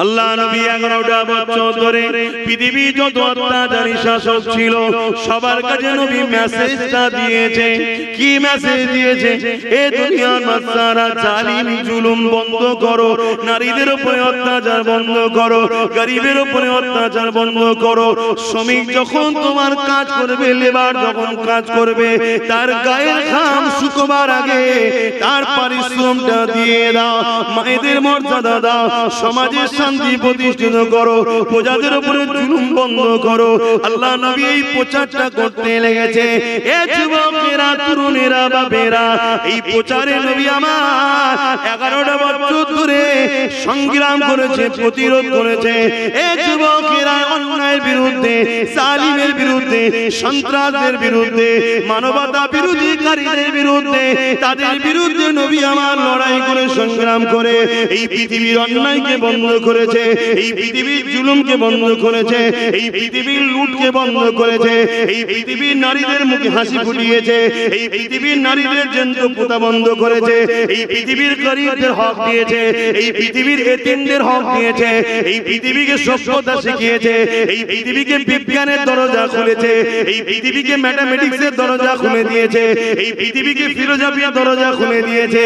আল্লাহ নবী 11টা বছর ধরে পৃথিবী যত অত্যাচারী শাসক ছিল সবার কাছে নবী মেসেজটা দিয়েছে। কি মেসেজ দিয়েছে? এ দুনিয়ার মাসারা জালিম জুলুম বন্ধ করো, নারীদের উপরে অত্যাচার বন্ধ করো, গরিবের উপরে অত্যাচার বন্ধ করো। শ্রমিক যখন তোমার কাজ করবে, লেবার যখন কাজ করবে, তার গায়ের ঘাম শুকোবার আগে তার পারিশ্রমটা দিয়ে দাও, মায়েদের মর্যাদা দাও, সমাজের শান্তি প্রতিষ্ঠিত করো, প্রজাদের উপরে জুলুম বন্ধ করো। আল্লাহ নবী এই প্রচারটা করতে লেগেছে। এ যুবকেরা, তরুণেরা, বাপেরা, এই প্রচারে নবী আমার 11টা বছর ধরে সংগ্রাম করেছে, প্রতিরোধ করেছে। এ যুবকেরা, অন্যায়ের বিরুদ্ধে, জালিমের বিরুদ্ধে, সন্ত্রাসের বিরুদ্ধে, মানবতা বিরোধীকারীদের বিরুদ্ধে, তাদের বিরুদ্ধে নবী আমার লড়াই করে সংগ্রাম করে এই পৃথিবীর অন্যায়কে বন্ধ করেছে, এই পৃথিবীর জুলুমকে বন্ধ করেছে, এই পৃথিবীর লুটকে বন্ধ করেছে, এই পৃথিবীর নারীদের মুখে হাসি ফুটিয়েছে, এই পৃথিবীর নারীদের জ্যান্ত পোতা বন্ধ করেছে, এই পৃথিবীর গরিবদের হক দিয়েছে, এই পৃথিবীর এতিমদের হক দিয়েছে, এই পৃথিবীকে সভ্যতা শিখিয়েছে, এই পৃথিবীকে বিজ্ঞানের দরজা খুলেছে, এই পৃথিবীকে ম্যাথমেটিক্সের দরজা খুলে দিয়েছে, এই পৃথিবীকে ফিলোসফির দরজা খুলে দিয়েছে।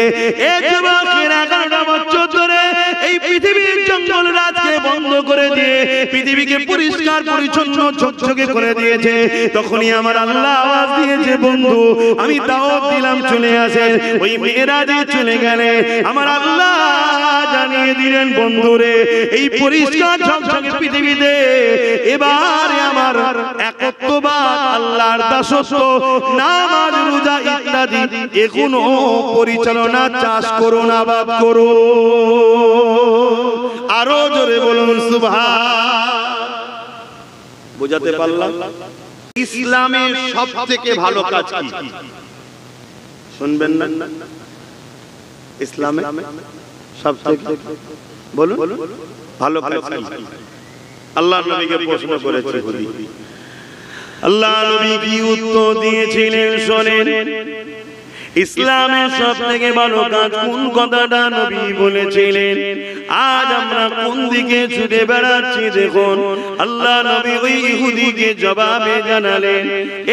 এই যুবকের 11টা বছর ধরে এই পৃথিবীর জঙ্গল রাজকে বন্ধ করে দিয়ে পৃথিবীকে পরিষ্কার পরিচ্ছন্ন ঝকঝকে করে দিয়েছে। তখনই আমার আল্লাহ আওয়াজ দিয়েছে, বন্ধু আমি দাওয়াত দিলাম, চলে আসেন। ওই মেরাজে চলে গেলে আমার আল্লাহ জানিয়ে দিলেন, বন্ধুরে এই পরিষ্কার ঝকঝকে পৃথিবীতে এবারে আমার একত্ববাদ, আল্লাহর দাসত্ব, নামাজ, রোজা ইত্যাদি এগুলো পরিচালনা চাষ করো না বাদ করো। আরো জোরে বলুন সুবহান। বুঝাতে পারলাম? ইসলামের সবথেকে ভালো কাজ কি? শুনবেন না? ইসলামে সবথেকে বলুন ভালো কাজ কি? আল্লাহ নবীকে প্রশ্ন করেছে, আল্লাহ নবী কি উত্তর দিয়েছিলেন শোনেন। ইসলামের সবথেকে ভালো কাজ কোন কথাটা নবী বলেছিলেন? আজ আমরা কোন দিকে ছুটে বেড়াচ্ছি দেখুন। আল্লাহ নবী ওই ইহুদিকে জবাবে জানালেন,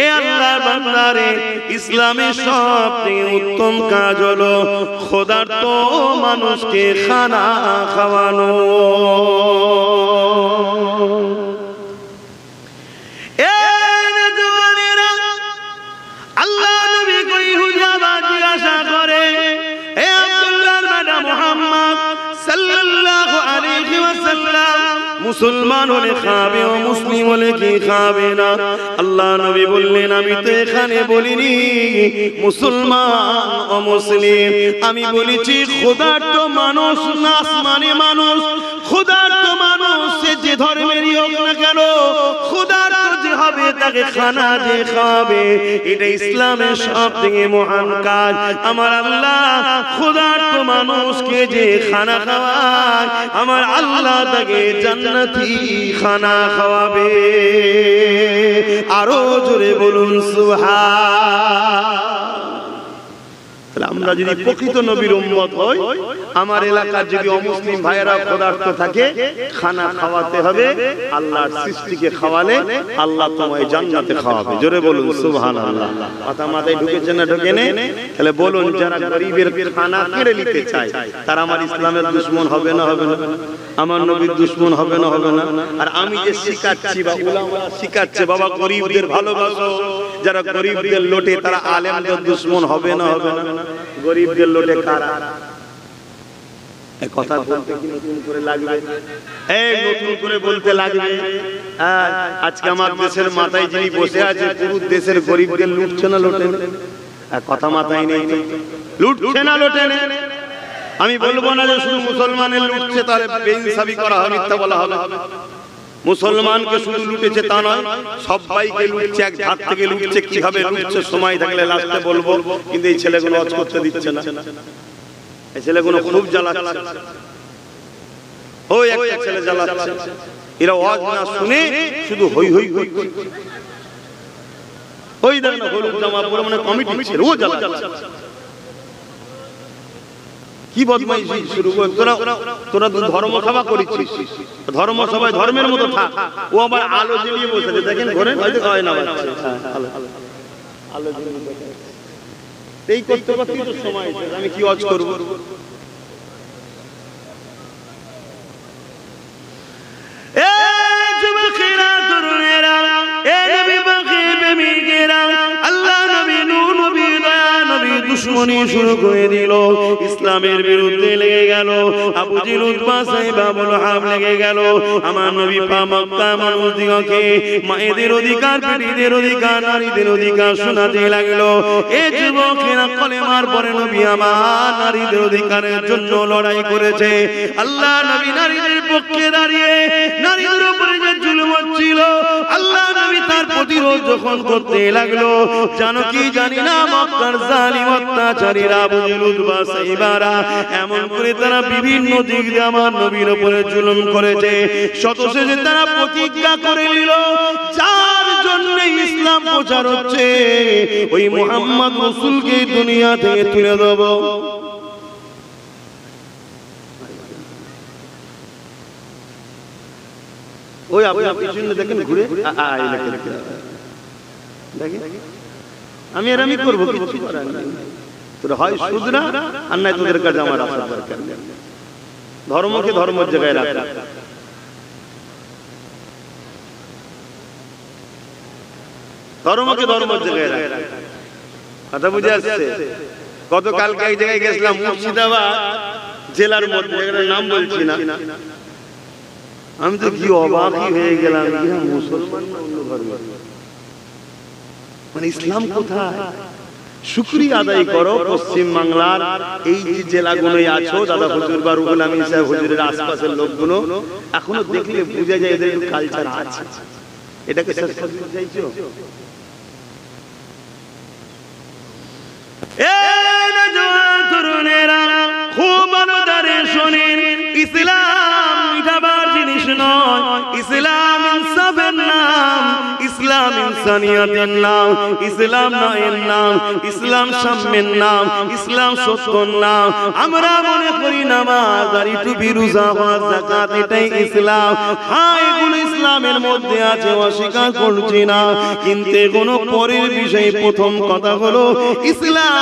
এ আল্লাহর বান্দারে, ইসলামের সবথেকে উত্তম কাজ হলো ক্ষুধার্ত মানুষকে খানা খাওয়ানো। মুসলমান হলে খাবে ও মুসলিম হলে কি খাবে না? আল্লাহ নবী বললেন, আমি তো এখানে বলিনি মুসলমান ও মুসলিম, আমি বলেছি ক্ষুধার্ত মানুষ, নাস মানে মানুষ, ক্ষুধার্ত মানুষ সে যে ধর্মেরই হোক না কেন, ক্ষুধার্ত যে হবে তাকে খানা যে খাবে, এটা ইসলামের সবথেকে মহান কাজ। আমার আল্লাহ ক্ষুধার্ত মানুষকে যে খানা খাওয়ায়, আমার আল্লাহ তাকে জান্নাতি খানা খাওয়াবে। আরো জোরে বলুন সুবহান। আমরা যদি প্রকৃত নবীর উম্মত হই, আমার এলাকার যদি অমুসলিম ভাইয়েরা ক্ষুধার্ত থাকে, খানা খাওয়াতে হবে। আল্লাহর সৃষ্টিকে খাওয়ালে আল্লাহ তোমায় জান্নাতে খাওয়াবে। জোরে বলুন সুবহানাল্লাহ। কথা মাথায় ঢুকেছে না ঢোকে না? তাহলে বলুন, যারা গরিবের খানা কেড়ে নিতে চায় তারা আমার ইসলামের দুশমন হবে না হবে না? আমার নবীর দুশমন হবে না হবে না? আর আমি যে শিখাচ্ছি বা উলামারা শিখাচ্ছে, বাবা গরিবদের ভালোবাসো, যারা গরিবদের লোটে তারা আলেমদের দুশমন হবে না হবে না? গরিবদের লোটে কারা? এই কথা বলতে কি নতুন করে লাগবে? এই নতুন করে বলতে লাগবে। আজকে আমার দেশের মাথায় যিনি বসে আছে, পুরো দেশের গরিবদের লুটছে না লোটে? কথা মাথায় নেই, লুটছে না লোটে? আমি বলবো না যে শুধু মুসলমানের লুটছে, তাহলে বেইনসাফি করা হবে, মিথ্যা বলা হবে। মুসলমানকে শুধু লুটেছে তা নয়, সবাইকে লুটছে, এক ধার থেকে লুটছে। কিভাবে লুটছে সময় থাকলে লাস্টে বলবো, কিন্তু এই ছেলেগুলো ওয়াজ করতে দিচ্ছে না। এই ছেলেগুলো খুব জ্বালাচ্ছে। ওই একটা ছেলে জ্বালাচ্ছে, এরা ওয়াজ না শুনে শুধু হই হই হই। ওই দেখো হলুদ জামা পরে মানে কমিটি ছিল, ও জ্বালাচ্ছে। কি বদমাইশি শুরু করে, তোরা ধর্ম সভা করেছিস, ধর্ম সভায় ধর্মের মতো থাক। ও আবার আলো জ্বালিয়ে বসেছে, দেখেন ঘরে হয়তো হয় না বাচ্চা, আলো জ্বালিয়ে এই করতে করতে তো সময় এসে আমি কি ওয়াজ করব। যুবকেরা তরুণেরা, নবী পাকে প্রেমিকেরা, আল্লাহ নবী নূর নবী দয়া নবী দুশমনী শুরু করে দিল, ইসলামের বিরুদ্ধে লেগে গেল। আবু জিল উতবা সাইবা আবুল হাব লেগে গেল। আমার নবী পাক মক্কা মানুষদিগকে মায়েদের অধিকার, বেটিদের অধিকার, নারীদের অধিকার শোনাতে লাগলো। এই যুবকেরা কলেমার পরে নবী আমার নারীদের অধিকারের জন্য লড়াই করেছে। আল্লাহ নবী নারীদের পক্ষে দাঁড়িয়ে নারীদের উপরে যে জুলুম হচ্ছিল, আল্লাহ নবী তার প্রতিরোধ যখন করতে লাগলো, জানো কি জানি না মক্কার জালিম অত্যাচারীরা আবু জিল উতবা সাইবারা এমন করে তারা বিভিন্ন দিক দিয়ে আমার নবীর উপরে জুলুম করেছে। শতশেষে তারা প্রতিজ্ঞা করে নিল, যার জন্য ইসলাম প্রচার হচ্ছে ওই মুহাম্মদ রাসূলকে দুনিয়া থেকে তুলে দেব। ওই আপনি পিছনে দেখেন ঘুরে দেখেন, আমি আর আমি করবো কিছু করার নাই। তোরা হয় শুধরা আর নাই তোদের কাছে আমার আসার দরকার নেই। ধর্মকে ধর্মের জায়গায় রাখা, ধর্মকে ধর্মের জায়গায় রাখা, কথা বুঝে আসছে? গতকালকে এক জায়গায় গেছিলাম, মুর্শিদাবাদ জেলার মধ্যে, নাম বলছি না, আমি তো কি অবাকই হয়ে গেলাম, মুসলমান না অন্য ধর্ম, মানে ইসলাম কোথায়? শুকরিয়া আদায় করো পশ্চিম বাংলার এই যে জেলাগুলোই আছো, দাদা হুজুর বা রুহুল আমিন সাহেব হুজুরের আশপাশের লোকগুলো এখনো দেখলে বোঝা যায় এদের কালচার আছে। এটাকে শেষ করতে চাইছো? এই নওজোয়ান তরুণেরা খুব ভালোভাবে শুনেন, ইসলাম মিঠাবার জিনিস নয়, ইসলাম ইনসাফের নাম, ইসলাম ইনসানিয়াতের নাম, ইসলাম ন্যায়ের নাম, ইসলাম সাম্যের নাম, ইসলাম সত্যর নাম। আমরা মনে করি নামাজ, দাড়ি, টুপি, রোজা, হজ, যাকাত এটাই ইসলাম। হ্যাঁ, এগুলো ইসলামের মধ্যে আছে, অস্বীকার করছি না, কিন্তু এগুলো পরের বিষয়। প্রথম কথা হলো ইসলাম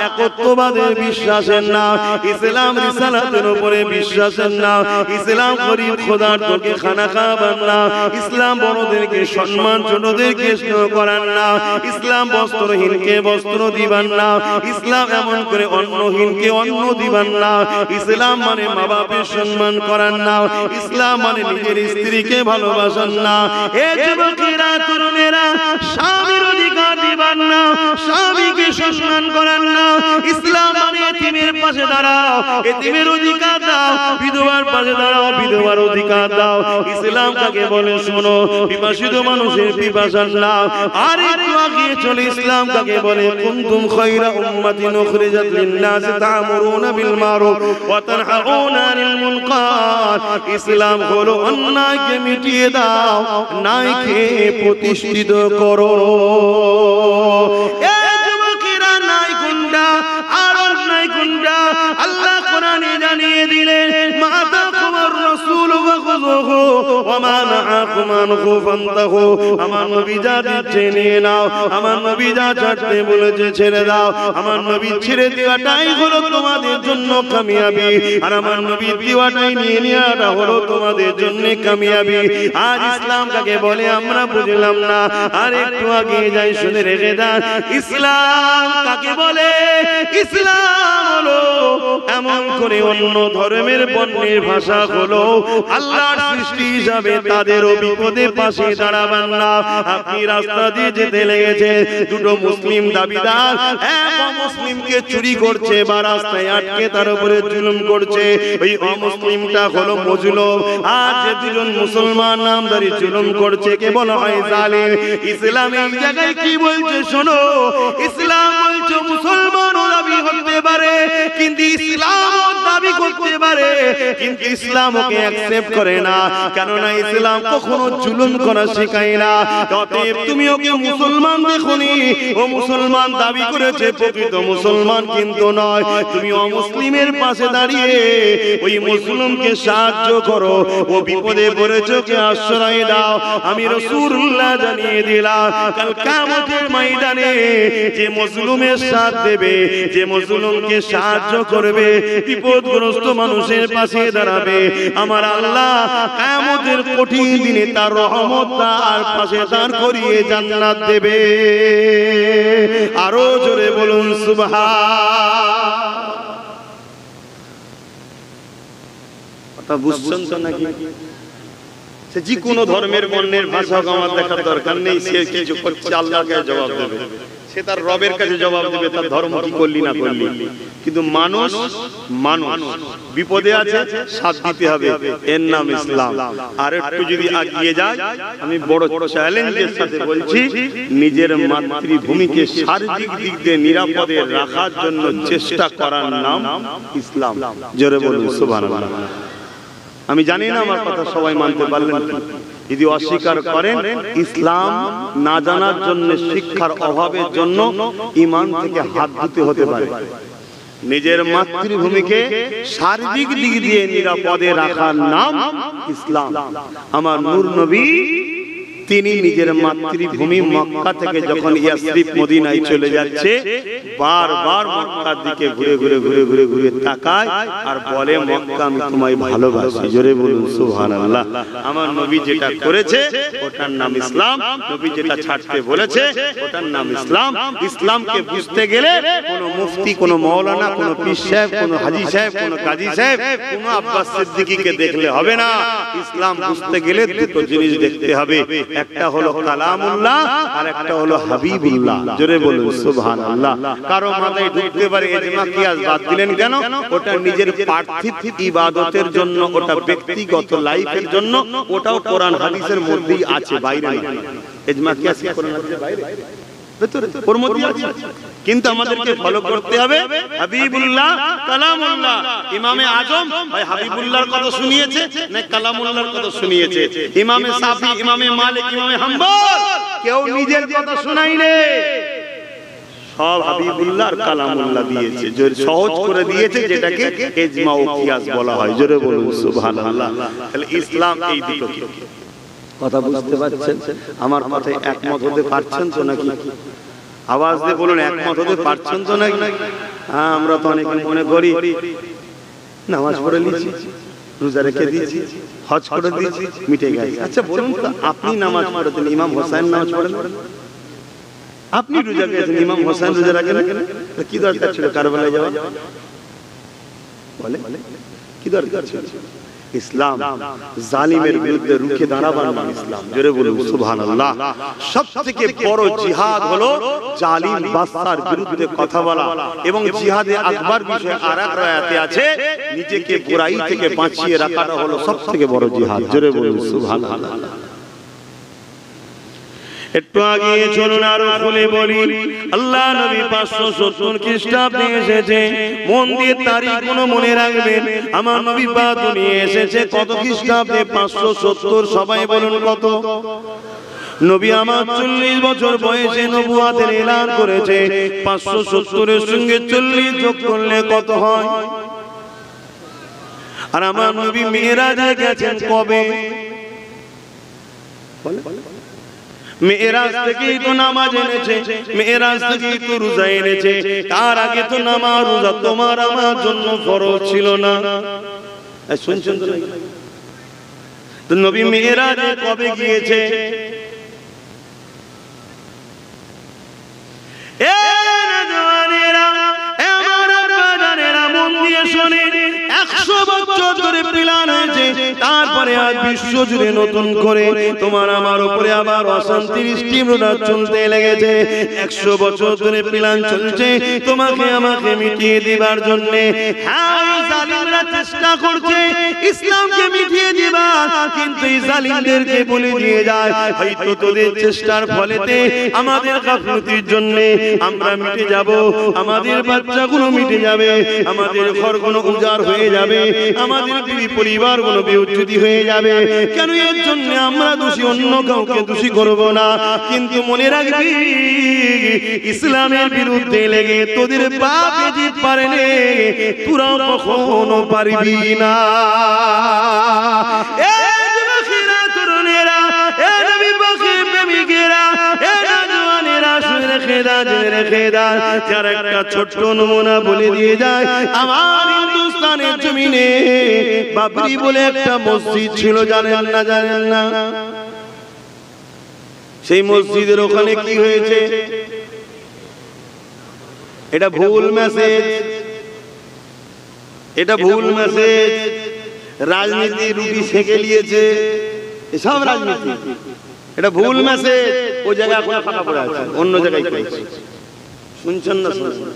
একত্ববাদের বিশ্বাসের নাম, ইসলাম রিসালাতের উপরে বিশ্বাসের নাম, ইসলাম গরিব খোদারকে খানা খাওয়াবার নাম, ইসলাম বড়দেরকে সম্মান, ছোটদেরকে স্নেহ করার নাম, ইসলাম বস্ত্রহীনকে বস্ত্র দিবার নাম, ইসলাম এমন করে অন্নহীনকে অন্ন দিবার নাম, ইসলাম মানে মা বাপের সম্মান করার নাম, ইসলাম মানে নিজের স্ত্রীকে ভালোবাসার নাম। এ যুবকেরা তরুণেরা, স্বামীর অধিকার দিবার নাম, স্বামীকে সম্মান করার নাম, ইসলাম মানে এতিমের পাশে দাঁড়াও, এতিমের অধিকার দাও, বিধবার পাশে দাঁড়াও, বিধবার অধিকার দাও। ইসলাম কাকে বলে শোনো, পিপাসিত মানুষের পিপাসার নাম। আর একটু আগিয়ে চলে, ইসলাম কাকে বলে, কুনতুম খায়রা উম্মাতিন উখরিজাত লিন-নাস তা'মুরুনা বিল মারুফ ওয়া তানহাউনা আনিল মুনকার। ইসলাম হলো অন্যায়কে মিটিয়ে দাও, ন্যায়কে প্রতিষ্ঠিত করো। আল্লাহ কোরআনে জানিয়ে দিলেন, মাতা কুমার রাসূল ফাখুযুহু ওয়া মা নাহাকুম আনহু ফান্তাহু। আমার নবী যা দিচ্ছে নিয়ে নাও, আমার নবী যা ছাড়তে বলেছে ছেড়ে দাও। আমার নবী ছেড়ে দেওয়াটাই হলো তোমাদের জন্য কামিয়াবি, আর আমার নবী দেওয়াটাই নিয়ে নেওয়াটা হলো তোমাদের জন্য কামিয়াবি। আজ ইসলাম কাকে বলে আমরা বুঝলাম না, আর একটু আগে যাই শুনে রেখে দেন, ইসলাম কাকে বলে। ইসলাম হলো এমন করে অন্য ধর্মের বর্ণের ভাষা হলো আল্লাহর সৃষ্টি হিসাবে তাদের বিপদে পাশে দাঁড়াবেন না। আপনি রাস্তা দিয়ে যেতে লেগেছে, দুটো মুসলিম দাবিদার এক অমুসলিমকে চুরি করছে বা রাস্তায় আটকে তার উপরে জুলুম করছে, ওই অমুসলিমটা হলো মজলুম, আর যে দুজন মুসলমান নামদারি জুলুম করছে কে বলা হয় জালিম। ইসলাম এই জায়গায় কি বলছে শোনো, ইসলাম বলছে মুসলমান দাবি হতে করতে পারে, কিন্তু ইসলাম দাবি করতে পারে, কিন্তু ইসলাম ওকে অ্যাকসেপ্ট করে না, কেননা ইসলাম কখনো জুলুম করা শেখায় না। অতএব তুমি ওকে মুসলমান দেখোনি, ও মুসলমান দাবি করেছে, প্রকৃত মুসলমান কিন্তু নয়। তুমি অমুসলিমের পাশে দাঁড়িয়ে ওই মুসলিমকে সাহায্য করো, ও বিপদে পড়েছে, ওকে আশ্রয় দাও। আমি রাসূলুল্লাহ জানিয়ে দিলাম, কাল কিয়ামতের ময়দানে যে মুসলিমের সাথ দেবে, যে মুসলিমকে সাহায্য করবে, বিপদগ্রস্ত মানুষের পাশে দাঁড়াবে, আমার আল্লাহ কিয়ামতের কঠিন দিনে তার রহমত তার পাশে দাঁড় করিয়ে জান্নাত দেবে। আরো জোরে বলুন সুবহান। কথা বুঝছেন তো নাকি? সে যে কোনো ধর্মের বর্ণের ভাষা আমার দেখার দরকার নেই, সে কিছু করছে আল্লাহকে জবাব দেবে, সে তার রবের কাছে জবাব দেবে তার ধর্ম কি করলি না করলি। কিন্তু মানুষ বিপদে আছে, সাথ দিতে হবে, এর নাম ইসলাম। আর একটু যদি আগিয়ে যায়, আমি বড় চ্যালেঞ্জের সাথে বলছি, নিজের মাতৃভূমিকে সার্বিক দিক দিয়ে নিরাপদে রাখার জন্য চেষ্টা করার নাম ইসলাম। জোরে বলুন সুবহানাল্লাহ। আমি জানি না আমার কথা সবাই মানতে পারলেন কি? যদি অস্বীকার করেন, ইসলাম না জানার জন্য, শিক্ষার অভাবের জন্য ঈমান থেকে হাত দিতে হতে পারে। নিজের মাতৃভূমিকে সার্বিক দিক দিয়ে নিরাপদে রাখার নাম ইসলাম। আমার নূর নবী তিনি নিজের মাতৃভূমি মক্কা থেকে যখন ইয়াসরিব মদিনায় চলে যাচ্ছে, বারবার মক্কার দিকে ঘুরে ঘুরে ঘুরে ঘুরে ঘুরে তাকায় আর বলে, মক্কা আমি তোমায় ভালোবাসি। জোরে বলুন সুবহানাল্লাহ। আমার নবী যেটা করেছে ওটার নাম ইসলাম, নবী যেটা ছাড়তে বলেছে ওটার নাম ইসলাম। ইসলামকে বুঝতে গেলে কোনো মুফতি, কোনো মাওলানা, কোনো পীর সাহেব, কোনো হাজী সাহেব, কোনো কাজী সাহেব, কোনো আব্বাস সিদ্দিকীকে দেখলে হবে না। ইসলাম বুঝতে গেলে দুটো জিনিস দেখতে হবে, একটা হলো কালামুল্লাহ আর একটা হলো হাবিবুল্লাহ। জোরে বলুন সুবহানাল্লাহ। কারো মাথায় ঢুকতে পারে ইজমা কিয়াস বাদ দিলেন কেন? ওটা নিজের পার্থিব ইবাদতের জন্য, ওটা ব্যক্তিগত লাইফের জন্য, ওটাও কোরআন হাদিসের মধ্যেই আছে, বাইরে না। ইজমা কিয়াস কি কোরআন হাদিসের বাইরে? ভেতরে ওর মধ্যে আছে, কিন্তু আমাদেরকে ফলো করতে হবে হাবিবুল্লাহ, কালামুল্লাহ। ইমামে আজম ভাই হাবিবুল্লাহর কথা শুনিয়েছে না কালামুল্লাহর কথা শুনিয়েছে? ইমামে শাফি, ইমামে মালিক, ইমামে হাম্বল কেউ নিজের কথা শোনায়নি, সব হাবিবুল্লাহ আর কালামুল্লাহ দিয়েছে, সহজ করে দিয়েছে, যেটাকে ইজমা ও কিয়াস বলা হয়। জোরে বলুন সুবহানাল্লাহ। তাহলে ইসলাম এই দুটো। কথা বুঝতে পারছেন? আমার কথায় একমত হতে পারছেন তো নাকি? আওয়াজ দিয়ে বলুন, একমত হতে পারছেন তো নাকি? হ্যাঁ, আমরা তো অনেকে মনে করি নামাজ পড়ে নিয়েছি, রোজা রেখে দিয়েছি, হজ করে দিয়েছি, মিটে গেছে। আচ্ছা বলুন তো, আপনি নামাজ পড়েছেন, ইমাম হোসেন নামাজ পড়েন? আপনি রোজা রেখেছেন, ইমাম হোসেন রোজা রাখেন? কি দরকার ছিল কারবালায় যাওয়া? বলে কি দরকার ছিল? ইসলাম জালিমের বিরুদ্ধে রুখে দাঁড়াবার নাম ইসলাম। জোরে বলুন সুবহানাল্লাহ। সবথেকে বড় জিহাদ হলো জালিম বাদশার বিরুদ্ধে কথা বলা, এবং জিহাদে আকবার বিষয়ে আরেক রায়াতে আছে, নিজেকে বুরাই থেকে বাঁচিয়ে রাখাটা হলো সবথেকে বড় জিহাদ। জোরে বলুন সুবহানাল্লাহ। একটু আগে চলুন আরো খুলে বলি, আল্লাহ নবী 570 খ্রিস্টাব্দে এসেছে। মন দিয়ে তারিখ কোনো মনে রাখবেন। আমার নবী পাক দুনিয়ায় এসেছে কত খ্রিস্টাব্দে? 570। সবাই বলুন কত? নবী আমার 40 বছর বয়সে নবুয়াতের এলান করেছে। 570 এর সঙ্গে 40 যোগ করলে কত হয়? আর আমার নবী মেরাজে গেছেন কবে? মেরাজ থেকেই তো নামাজ এনেছে, মেরাজ থেকেই তো রোজা এনেছে। তার আগে তো নামাজ রোজা তোমার আমার জন্য ফরজ ছিল না। শুনছেন তো? তো নবী মেরাজে কবে গিয়েছে? এ নওজওয়ানেরা, এ আমার বাজানেরা, মন দিয়ে শোনেন। 100 বছর ধরে প্ল্যান হয়েছে, তারপরে আজ বিশ্ব জুড়ে নতুন করে তোমার আমার উপরে আবার অশান্তির স্টিমরোলা চলতে লেগেছে। 100 বছর ধরে প্ল্যান চলছে তোমাকে আমাকে মিটিয়ে দিবার জন্য। হ্যাঁ, জালিমরা চেষ্টা করছে ইসলামকে মিটিয়ে দিবার, কিন্তু কিন্তু এই জালিমদেরকে বলে দিয়ে যায়, হয়তো তোদের চেষ্টার ফলেতে আমাদের গাফলতির জন্য আমরা মিটে যাব, আমাদের বাচ্চাগুলো মিটে যাবে, আমাদের ঘরগুলো উজাড় হয়ে যাবে, আমাদের বিবি পরিবারগুলো বেউজ্জতি হয়ে যাবে। কেন? এর জন্য আমরা দোষী, অন্য কাউকে দোষী করব না। কিন্তু মনে রাখবি, ইসলামের বিরুদ্ধে লেগে তোদের বাপ জিত পারেনি, তোরাও কখনো পারবি না। ছোট্ট নমুনা বলে দিয়ে যায়, আমার হিন্দুস্তানের জমিনে বাবরি বলে একটা মসজিদ ছিল, জানেন না? জানেন না? সেই মসজিদের ওখানে কি হয়েছে? এটা ভুল মেসেজ, এটা ভুল মেসেজ। রাজনীতি রুটি সেঁকে নিয়েছে, এসব রাজনীতি, এটা ভুল মেসেজ। ওই জায়গায় এখন ফাঁকা পড়ে আছে, অন্য জায়গায় করেছে, শুনছেন না? শুনছেন?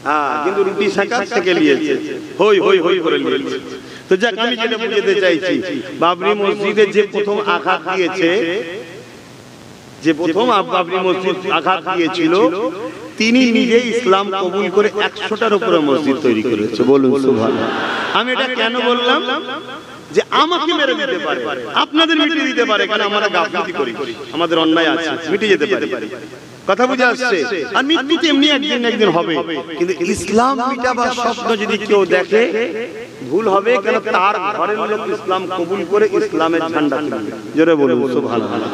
হ্যাঁ, কিন্তু রুটি সেঁকে নিয়েছে, হই হই হই করে নিয়েছে। তো যাক, আমি যেটা বুঝতে চাইছি, বাবরি মসজিদে যে প্রথম আঘাত দিয়েছে, যে প্রথম বাবরি মসজিদ আঘাত দিয়েছিল, তিনি নিজে ইসলাম কবুল করে 100টার উপরে মসজিদ তৈরি করেছে। বলুন সুবহানাল্লাহ। আমি এটা কেন বললাম? যে আমাকে মেরে দিতে পারে, আপনাদের মিটিয়ে দিতে পারে, কারণ আমরা গাফলতি করি, আমাদের অন্যায় আছে, মিটে যেতে পারে। কথা বুঝে আসছে? আর মৃত্যু তো এমনি একদিন হবে, কিন্তু ইসলাম মিটাবার স্বপ্ন যদি কেউ দেখে, ভুল হবে। কেন? তার ঘরের লোক ইসলাম কবুল করে ইসলামের ঝান্ডা তুলবে। জোরে বলুন সুবহানাল্লাহ।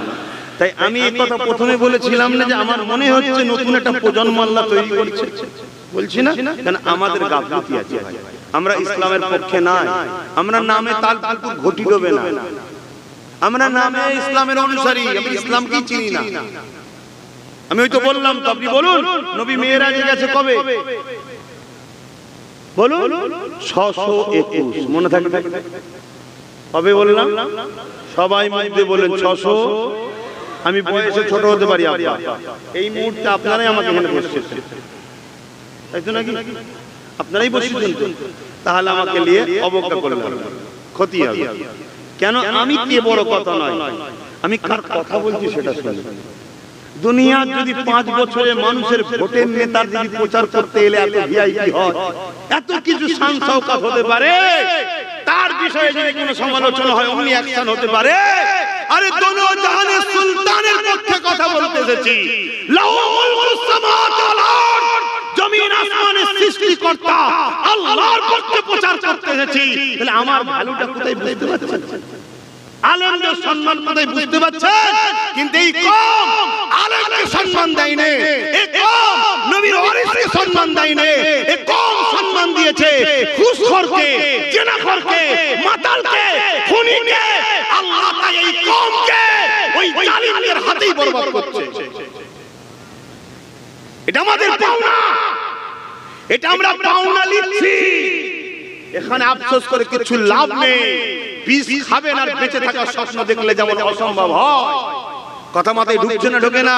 তাই আমি এই কথা প্রথমে বলেছিলাম না যে আমার মনে হচ্ছে নতুন একটা প্রজন্ম আল্লাহ তৈরি করছে, বলছি না? কেন? আমাদের গাফলতি আছে ভাই, আমরা ইসলামের পক্ষে নাই, আমরা নামে তালপুর ঘটি দেবে না, আমরা নামে ইসলামের অনুসারী, আমি ইসলামকেই চিনি না। আমি ওই তো বললাম, তো আপনি বলুন, নবী মেরাজে গেছে কবে? বলুন, 621, মনে থাকবে কবে বললাম? সবাই মধ্যে বলেন 600। আমি বয়সে ছোট হতে পারি, এই মুহূর্তে আপনারাই আমাকে এখানে বসছেন, তাই তো নাকি? আপনারাই বসছেন, তাহলে আমাকে নিয়ে অবজ্ঞা করলেন, ক্ষতি হবে। কেন? আমি কে বড় কথা নয়, আমি কার কথা বলছি সেটা শুনুন। দুনিয়ার যদি 5 বছরে মানুষের ভোটের নেতার যদি প্রচার করতে এলে এত ভিআইপি হয়, এত কিছু শান শওকত হতে পারে, তার বিষয়ে যদি কোনো সমালোচনা হয় অমনি অ্যাকশন হতে পারে। আরে দোনো জাহানের সুলতানের পক্ষে কথা বলতে এসেছি, লাহু মুলকুস সামাওয়াতি ওয়াল আরদ, জমিন আসমানের সৃষ্টিকর্তা আল্লাহর পক্ষে প্রচার করতে এসেছি। তাহলে আমার ভ্যালুটা কোথায় বুঝতে পারছেন? আলেমদের সম্মান কোথায় বুঝতে পারছেন? কিন্তু এই কম আলেমকে সম্মান দেয় না, এই কম নবীর ওয়ারিসকে সম্মান দেয় না, এই কম সম্মান দিয়েছে ঘুষখোরকে, জেনাখোরকে, মাতালকে, খুনিকে। আল্লাহ তাই এই কমকে ওই জালিমদের হাতেই বরবাদ করছে। এটা আমাদের পাওনা, এটা আমরা পাওনা নিচ্ছি। এখানে আফসোস করে কিছু লাভ নেই। বিষ খাবেন আর বেঁচে থাকার স্বপ্ন দেখলে যেমন অসম্ভব হয়, কথা মাথায় ঢুকছে না, ঢোকে না,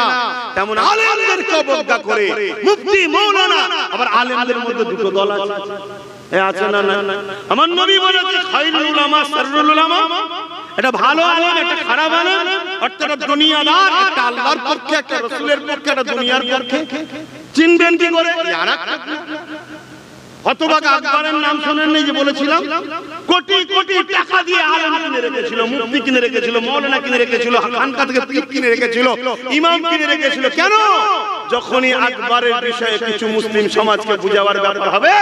তেমন আলেমদেরকে অবজ্ঞা করে মুফতি মাওলানা। আবার আলেমদের মধ্যে দুটো দল আছে, আছে না? আমার নবী বলেছে খায়রুল উলামা শাররুল উলামা, এটা ভালো আলেম, এটা খারাপ আলেম, অর্থাৎ দুনিয়াদার, একটা আল্লাহর পক্ষে, একটা রাসূলের পক্ষে, একটা দুনিয়ার পক্ষে। চিনবেন কি করে? হতভাগা আকবরের নাম শোনেন নাই যে বলেছিলাম, কোটি কোটি টাকা দিয়ে আলেম কিনে রেখেছিল, মুফতি কিনে রেখেছিল, মাওলানা কিনে রেখেছিল, খানকা থেকে পীর কিনে রেখেছিল, ইমাম কিনে রেখেছিল। কেন? যখনই আকবরের বিষয়ে কিছু মুসলিম সমাজকে বুঝাবার ব্যাপার হবে,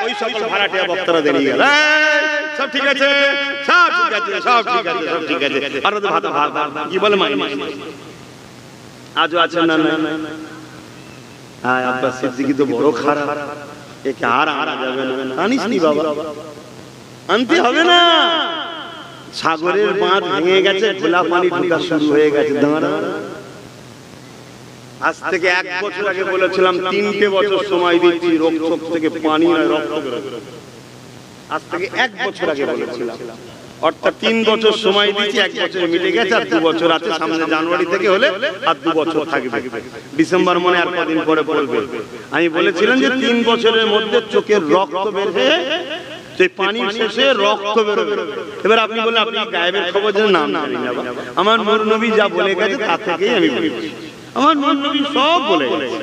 ওই সকল ভাড়াটিয়া বক্তারা দেরিয়ে গেল, সব ঠিক আছে, সব ঠিক আছে, সব ঠিক আছে, সব ঠিক আছে। আর তো ভাত কি বলে মাই আজও আছে না? হ্যাঁ, আব্বাস সিদ্দিকী তো বড় খারাপ, একে আর আনা যাবে না। আনিস নি বাবা, আনতে হবে না। সাগরের বাঁধ ভেঙে গেছে, খোলা পানি ঢোকা শুরু হয়ে গেছে। দাঁড়া, আজ থেকে 1 বছর আগে বলেছিলাম 3টে বছর সময় দিচ্ছি, রক্ত থেকে পানি আর রক্ত বেরোবে। আজ থেকে 1 বছর আগে বলেছিলাম, অর্থাৎ 3 বছর সময় দিচ্ছি, 1 বছর মিটে গেছে, আর 2 বছর আছে সামনে। জানুয়ারি থেকে হলে আর 2 বছর থাকবে, ডিসেম্বর মনে আর কদিন পরে বলবে। আমি বলেছিলাম যে 3 বছরের মধ্যে চোখের রক্ত বের হয়ে সেই পানি শেষে রক্ত বেরোবে। এবার আপনি বললেন আপনি গায়েবের খবর জানেন, নাম জানি না। আমার নূর নবী যা বলে গেছে তা থেকেই আমি বলছি। আমার নূর নবী সব বলে গেছে,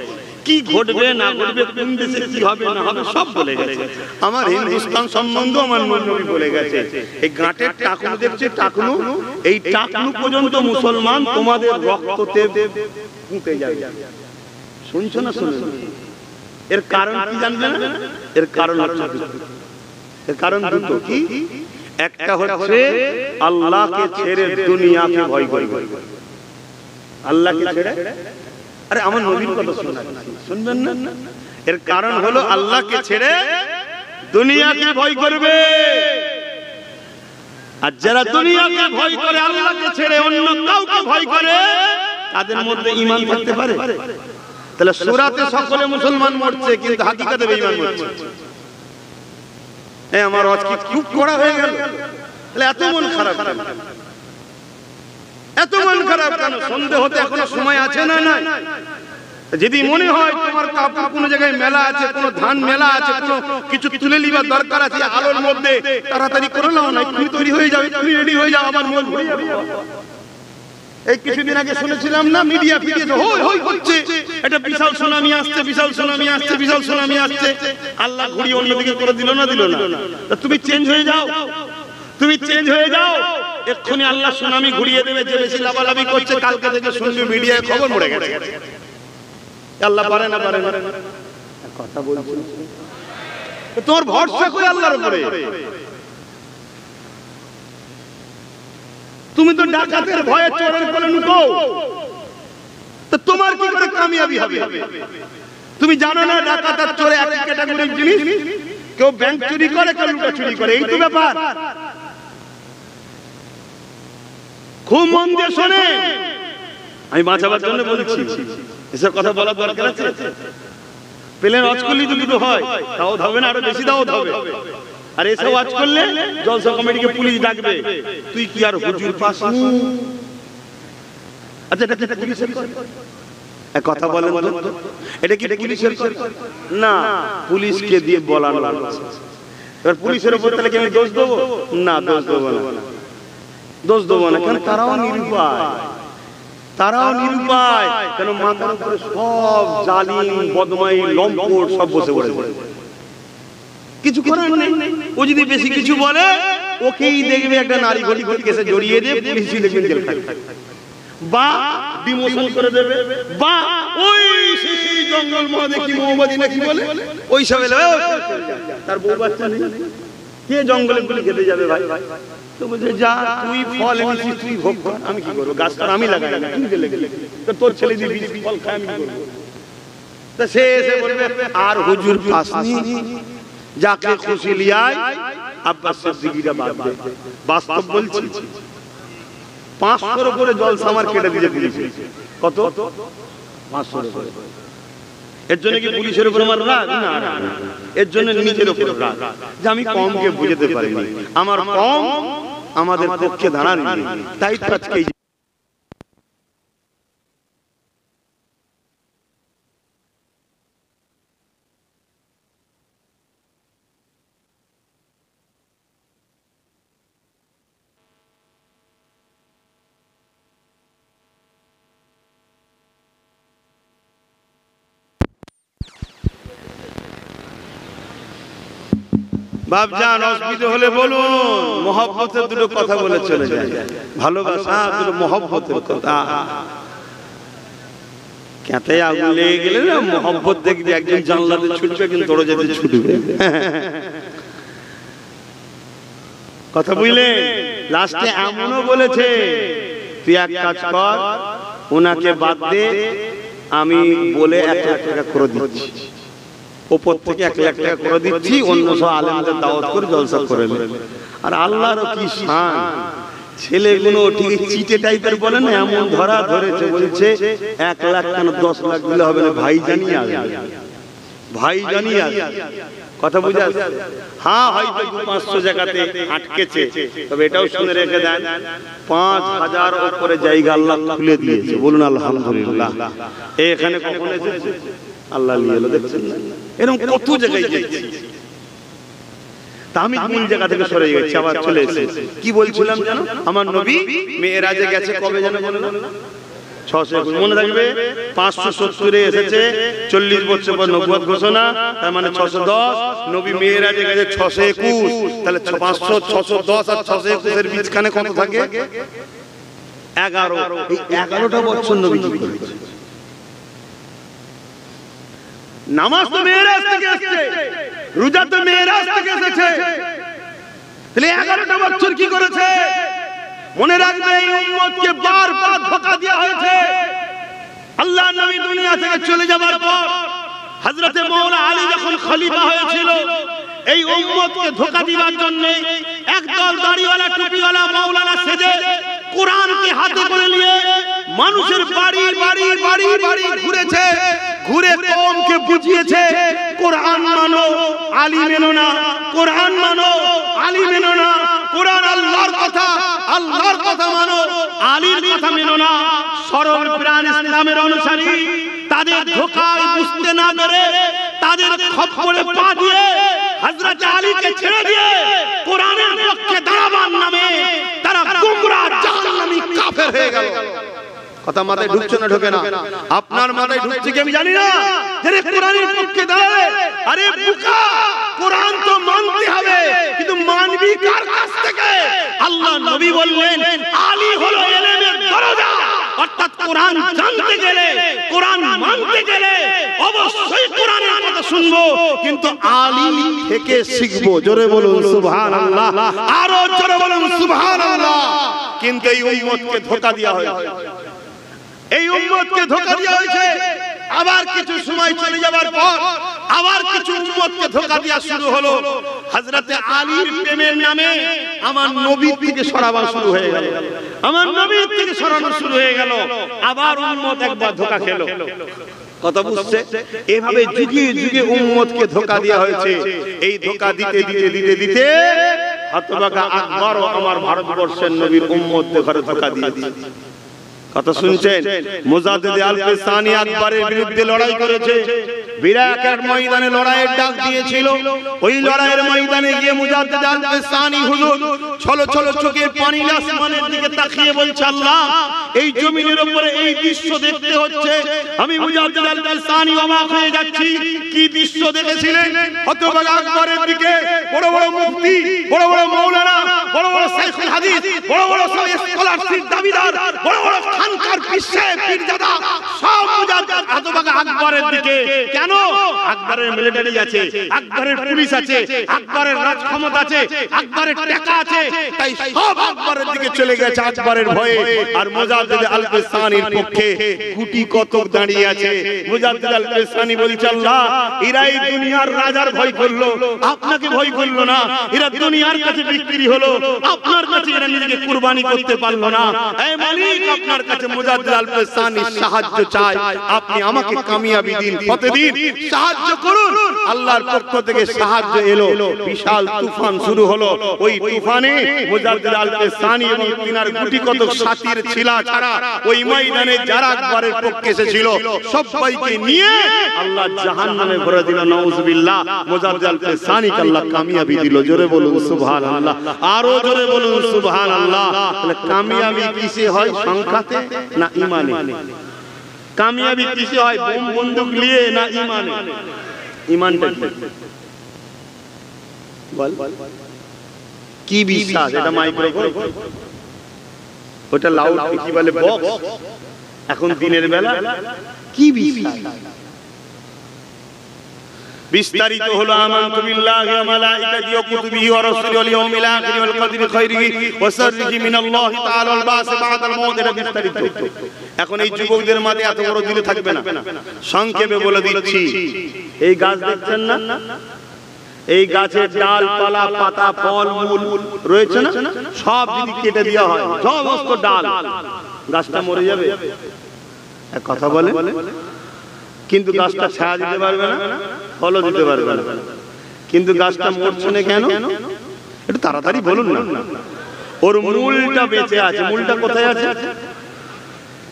কি ঘটবে না ঘটবে, কোন দেশে কি হবে না হবে সব বলে গেছে। আমার হিন্দুস্তান সম্বন্ধ আমার নূর নবী বলে গেছে। এই গাঁটের টাকনু দেখছে, টাকনু, এই টাকনু পর্যন্ত মুসলমান তোমাদের রক্ততে পুঁতে যাবে। শুনছো না? শুনছো? এর কারণ কি জানবে না? এর কারণ হচ্ছে, এর কারণ দুটো। কি? একটা হচ্ছে আল্লাহকে ছেড়ে দুনিয়াকে ভয় করবে। আল্লাহকে ছেড়ে, আরে আমার নবীর কথা শুনবেন না? এর কারণ হলো আল্লাহকে ছেড়ে দুনিয়াকে ভয় করবে। আর যারা দুনিয়াকে ভয় করে, আল্লাহকে ছেড়ে অন্য কাউকে ভয় করে, তাদের মধ্যে ঈমান থাকতে পারে? তাহলে সূরাতে সকলে মুসলমান মরছে, কিন্তু হাকিকাতে বেঈমান মরছে। আমার আজকে খুব কড়া হয়ে গেল। তাহলে এত মন খারাপ কেন? এত মন খারাপ কেন? সন্দেহ হতে এখনো সময় আছে না? না, যদি মনে হয় তোমার কাপড় কোন জায়গায় মেলা আছে, কোন ধান মেলা আছে, কোন কিছু তুলে নিবার দরকার আছে আলোর মধ্যে, তাড়াতাড়ি করে নাও, না তুমি তৈরি হয়ে যাবে, তুমি রেডি হয়ে যাও, আমার মন ভরে যাবে। এই কিছুদিন আগে শুনেছিলাম না, মিডিয়া ফিরিয়েছে, হই হই হচ্ছে, এটা বিশাল সুনামি আসছে, বিশাল সুনামি আসছে, বিশাল সুনামি আসছে। আল্লাহ ঘুরি অন্যদিকে করে দিল না? দিল না? তুমি চেঞ্জ হয়ে যাও, তুমি চেঞ্জ হয়ে যাও, এক্ষুনি আল্লাহ সুনামি ঘুরিয়ে দেবে। যে বেশি লাভালাভি করছে, কালকে থেকে শুনবে মিডিয়ায় খবর মরে গেছে। আল্লাহ পারে না? পারে না? কথা বলছি, তোর ভরসা করে আল্লাহর উপরে। তুমি তো ডাকাতের ভয়ে চোরের কোলে লুকো, তো তোমার কি করে কামিয়াবি হবে? তুমি জানো না ডাকাত আর চোরে এক ক্যাটাগরির জিনিস? কেউ ব্যাংক চুরি করে, কেউ লুটা চুরি করে, এই তো ব্যাপার। খুব মন দিয়ে শোনে, আমি বাঁচাবার জন্য বলছি, এসব কথা বলার দরকার আছে? প্লেন ওয়াচ করলে তো দুটো হয়, তাও হবে না, আরো বেশি দাও হবে। আর এসব ওয়াচ করলে জলসা কমিটিকে পুলিশ ডাকবে, তুই কি আর হুজুর পাস? আচ্ছা, এটা পুলিশের কথা বলেন তো, এটা কি পুলিশের না? পুলিশকে দিয়ে বলানো হচ্ছে। এবার পুলিশের উপর তাহলে কি আমি দোষ দেবো? না, দোষ দেবো না, দোষ দেবো না। কারণ তারাও নিরুপায়, তারাও নিরুপায়। কেন? মাথার উপরে সব জালিম, বদমাই, লম্পট সব বসে পড়েছে, কিছু করার নেই। ও যদি বেশি কিছু বলে, ওকেই দেখবে একটা নারী ঘটি কেসে জড়িয়ে দিয়ে পুলিশ দেখবেন জেল খাটবে, বা ডিমোশন করে দেবে, বা ওই সেই জঙ্গল মহাদেশী মৌবাদী নাকি বলে ওই সব এলে তার বউ বাচ্চা নেই, কে জঙ্গলে গুলি খেতে যাবে? ভাই তো বলছে, যা তুই ফল এনেছিস তুই ভোগ কর, আমি কি করবো? গাছ তো আমি লাগাই না, তুই গেলে তো তোর ছেলে দিবি ফল খায়, আমি কি করবো? তা সে এসে বলবে, আর হুজুর পাসনি, যাকে খুশি লিয়ায় আব্বাস সিদ্দিকীরা বাদ দে। বাস্তব বলছি, 500 করে জলসা আমার কেটে দিয়েছে পুলিশ। কত? 500 করে। এর জন্য কি পুলিশের উপর আমার রাগ? না, এর জন্য নিজের উপর রাগ, যে আমি কমকে বুঝতে পারিনি, আমার কম আমাদের পক্ষে দাঁড়ায়নি, তাই তো আজকে বাপজান অসুবিধা হলে বলুন, মহব্বতের দুটো কথা বলে চলে যায়। ভালোবাসা দুটো মহব্বতের কথা। কেতে আগুন লেগে গেলে না, মহব্বত দেখবি একজন জানলাতে ছুটবে, কিন্তু দরজাতে ছুটবে। কথা বুঝলে? লাস্টে এমনও বলেছে, তুই এক কাজ কর, ওনাকে বাদ দে, আমি বলে 1 লাখ টাকা করে দিচ্ছি, উপর থেকে 1 লাখ টাকা করে দিচ্ছি, অন্য সব আলেমদের দাওয়াত করে জলসা করে নে। আর আল্লাহরও কি শান, ছেলেগুলো ঠিক চিটে টাইপের বলে না, এমন ধরা ধরেছে, বলছে 1 লাখ কেন 10 লাখ দিলে হবে না, ভাই জানি আসবে, ভাই জানি আসবে। কথা বুঝা? হ্যাঁ, হয়তো 200-500 জায়গাতে আটকেছে, তবে এটাও শুনে রেখে দেন, 5000 উপরে জায়গা আল্লাহ খুলে দিয়েছে। বলুন আলহামদুলিল্লাহ। এখানে কখন এসেছে? আল্লাহ নিয়ে এলো, দেখছেন না? এরকম কত জায়গায় যাচ্ছে। তা আমি মূল জায়গা থেকে সরে গেছি, আবার চলে এসেছি। কি বলছিলাম জানো? আমার নবী মেরাজে গেছে কবে যেন বললাম? 621 মনে থাকবে। 570 এসেছে, 40 বছর পর নবুয়ত ঘোষণা, তার মানে 610। নবী মেরাজে গেছে 621, তাহলে 500 610 আর 621 এর মাঝখানে কত থাকে? 11। এই 11টা বছর নবী কি করেছে? নামাজ তো মেরাজ থেকে এসেছে, রোজা তো মেরাজ থেকে এসেছে, তাহলে 11টা বছর কি করেছে? মনে রাখবে এই উম্মতকে বারবার ধোঁকা দেওয়া হয়েছে। আল্লাহর নবী দুনিয়া থেকে চলে যাবার পর হযরতে মাওলানা আলী যখন খলিফা হয়েছিল, এই উম্মতকে ধোঁকা দিবার জন্য একদল দাড়িওয়ালা টুপিওয়ালা মাওলানা সেজে কোরআনকে হাতে করে নিয়ে মানুষের বাড়ি বাড়ি বাড়ি বাড়ি ঘুরেছে, ঘুরে কওমকে বুঝিয়েছে কোরআন মানো, আলী মেনো না, কোরআন মানো, আলী মেনো না, কোরআন আল্লাহর কথা, আল্লাহর কথা মানো, আলীর কথা মেনো না। সরল প্রাণ ইসলামের অনুসারী তাদের ধোঁকায় বুঝতে না পেরে তাদের খপ্পরে পা দিয়ে হযরত আলীকে ছেড়ে দিয়ে কোরআনের পক্ষে দাঁড়াবার নামে তারা গোমরা জাহান্নামী কাফের হয়ে গেল। কথা মাথায় ঢুকছে না ঢোকে না? আপনার মাথায় ঢুকছে কি আমি জানি না। যে কোরআনের পক্ষে দাঁড়াবে, আরে বোকা, কোরআন তো মানতে হবে, কিন্তু মানবি কার কাছ থেকে? আল্লাহ নবী বললেন আলী হলো ইলমের দরজা, অর্থাৎ কোরআন জানতে গেলে, কোরআন মানতে গেলে অবশ্যই কোরআনের কথা শুনবো, কিন্তু আলী থেকে শিখবো। জোরে বলুন সুবহানাল্লাহ, আরো জোরে বলুন সুবহানাল্লাহ। কিন্তু এই উম্মতকে ধোঁকা দেওয়া হয়েছে, এই উম্মতকে ধোঁকা দেওয়া হয়েছে। আবার কিছু সময় চলে যাবার পর আবার কিছু উম্মতকে ধোঁকা দেওয়া শুরু হলো। হযরতে আলীর প্রেমের নামে আমার নবী থেকে সরানো শুরু হয়ে গেল, আমার নবী থেকে সরানো শুরু হয়ে গেল। আবার উম্মত একবার ধোঁকা খেলো। কথা বুঝছে? এভাবে যুগে যুগে উম্মতকে ধোঁকা দেওয়া হয়েছে। এই ধোঁকা দিতে দিতে দিতে দিতে হতভাগা আকবরও আমার ভারতবর্ষের নবীর উম্মতদের ঘরে ধোঁকা দিয়েছে। কথা শুনছেন? মুজাদ্দিদ আল-ফিসানি আকবরের বিরুদ্ধে লড়াই করেছে, বিরাট এক ময়দানে লড়াইয়ের ডাক দিয়েছিল। ওই লড়াইয়ের ময়দানে গিয়ে মুজাদ্দিদ আল-ফিসানি হুজুর ছলো ছলো চোখের পানি আসমানের দিকে তাকিয়ে বলছে, আল্লাহ, এই জমিনের উপরে এই দৃশ্য দেখতে হচ্ছে। আমি মুজাদ্দিদ আল-ফিসানি অবাক হয়ে যাচ্ছি। কি দৃশ্য দেখেছিলেন? হতভাগা আকবরের দিকে বড় বড় মুফতি, বড় বড় মাওলানা, বড় বড় শাইখুল হাদিস, বড় বড় স্কলারশিপ দাবিদার, বড় বড় খানকার পিছে পীরজাদা সব মুজাদ্দিদ হতভাগা আকবরের দিকে। কেন? আকবরের মিলিটারি আছে, আকবরের পুলিশ আছে, আকবরের রাজ ক্ষমতা আছে, আকবরের টাকা আছে, তাই সব আকবরের দিকে চলে গেছে আকবরের ভয়ে। আর মুজাদ্দিদ আল-ফিসানির পক্ষে গুটি কতক দাঁড়িয়ে আছে। মুজাদ্দিদ আল-ফিসানি বলছে, আল্লাহ, এরা এই দুনিয়ার রাজার ভয় করলো, আপনাকে ভয় করলো না। এরা দুনিয়ার কাছে বিক্রি হলো, আপনার কাছে এরা নিজেকে কুরবানি করতে পারলো না। হে মালিক, আপনার কাছে মুজাদ্দিদ আল-ফিসানি সাহায্য চাই, আপনি আমাকে কামিয়াবি দিন, ফতে দিন, সাহায্য করুন। আল্লাহর পক্ষ থেকে সাহায্য এলো, বিশাল তুফান শুরু হলো। ওই তুফানে মুজাদ্দিদ আল-ফিসানি এবং তিনার গুটি কতক সাথীর ছিলা ছাড়া ওই ময়দানে যারা আকবরের পক্ষে এসেছিল সবাইকে নিয়ে আল্লাহ জাহান্নামে ভরে দিল। নাউজুবিল্লাহ। মুজাদ্দিদ আল-ফিসানিকে আল্লাহ কামিয়াবি দিল। জোরে বলুন সুবহানাল্লাহ, আরো জোরে বলুন সুবহানাল্লাহ। তাহলে কামিয়াবি কিসে হয়? সংখ্যাতে না ঈমানে? কামিয়াবি কিসে হয়? বোম বন্দুক নিয়ে না ঈমানে? ঈমানটা বল, কি বিশ্বাস? এটা মাইক্রোফোন, ওটা লাউড, কি বলে বক্স। এখন দিনের বেলা কি বিশ্বাস? বিস্তারিত হলো আমানতু বিল্লাহি ওয়া মালাইকাতিহি ওয়া কুতুবিহি ওয়া রাসূলিহি ওয়াল ইয়াউমিল আখির ওয়াল কদরি খাইরিহি ওয়া শাররিহি মিনাল্লাহি তাআলা ওয়াল বাস বা'দাল মাউত। এটা বিস্তারিত। এখন এই যুবকদের মাঝে এত বড় দিলে থাকবে না, সংক্ষেপে বলে দিচ্ছি। এই গাছ দেখছেন না? এই গাছের ডাল পালা পাতা ফল মূল রয়েছে না, সব যদি কেটে দেওয়া হয়, সমস্ত ডাল, গাছটা মরে যাবে? এক কথা বলে, কিন্তু গাছটা ছায়া দিতে পারবে না, ফলও দিতে পারবে না। কিন্তু গাছটা মরছে না কেন? একটু তাড়াতাড়ি বলুন না। ওর মূলটা বেঁচে আছে। মূলটা কোথায় আছে?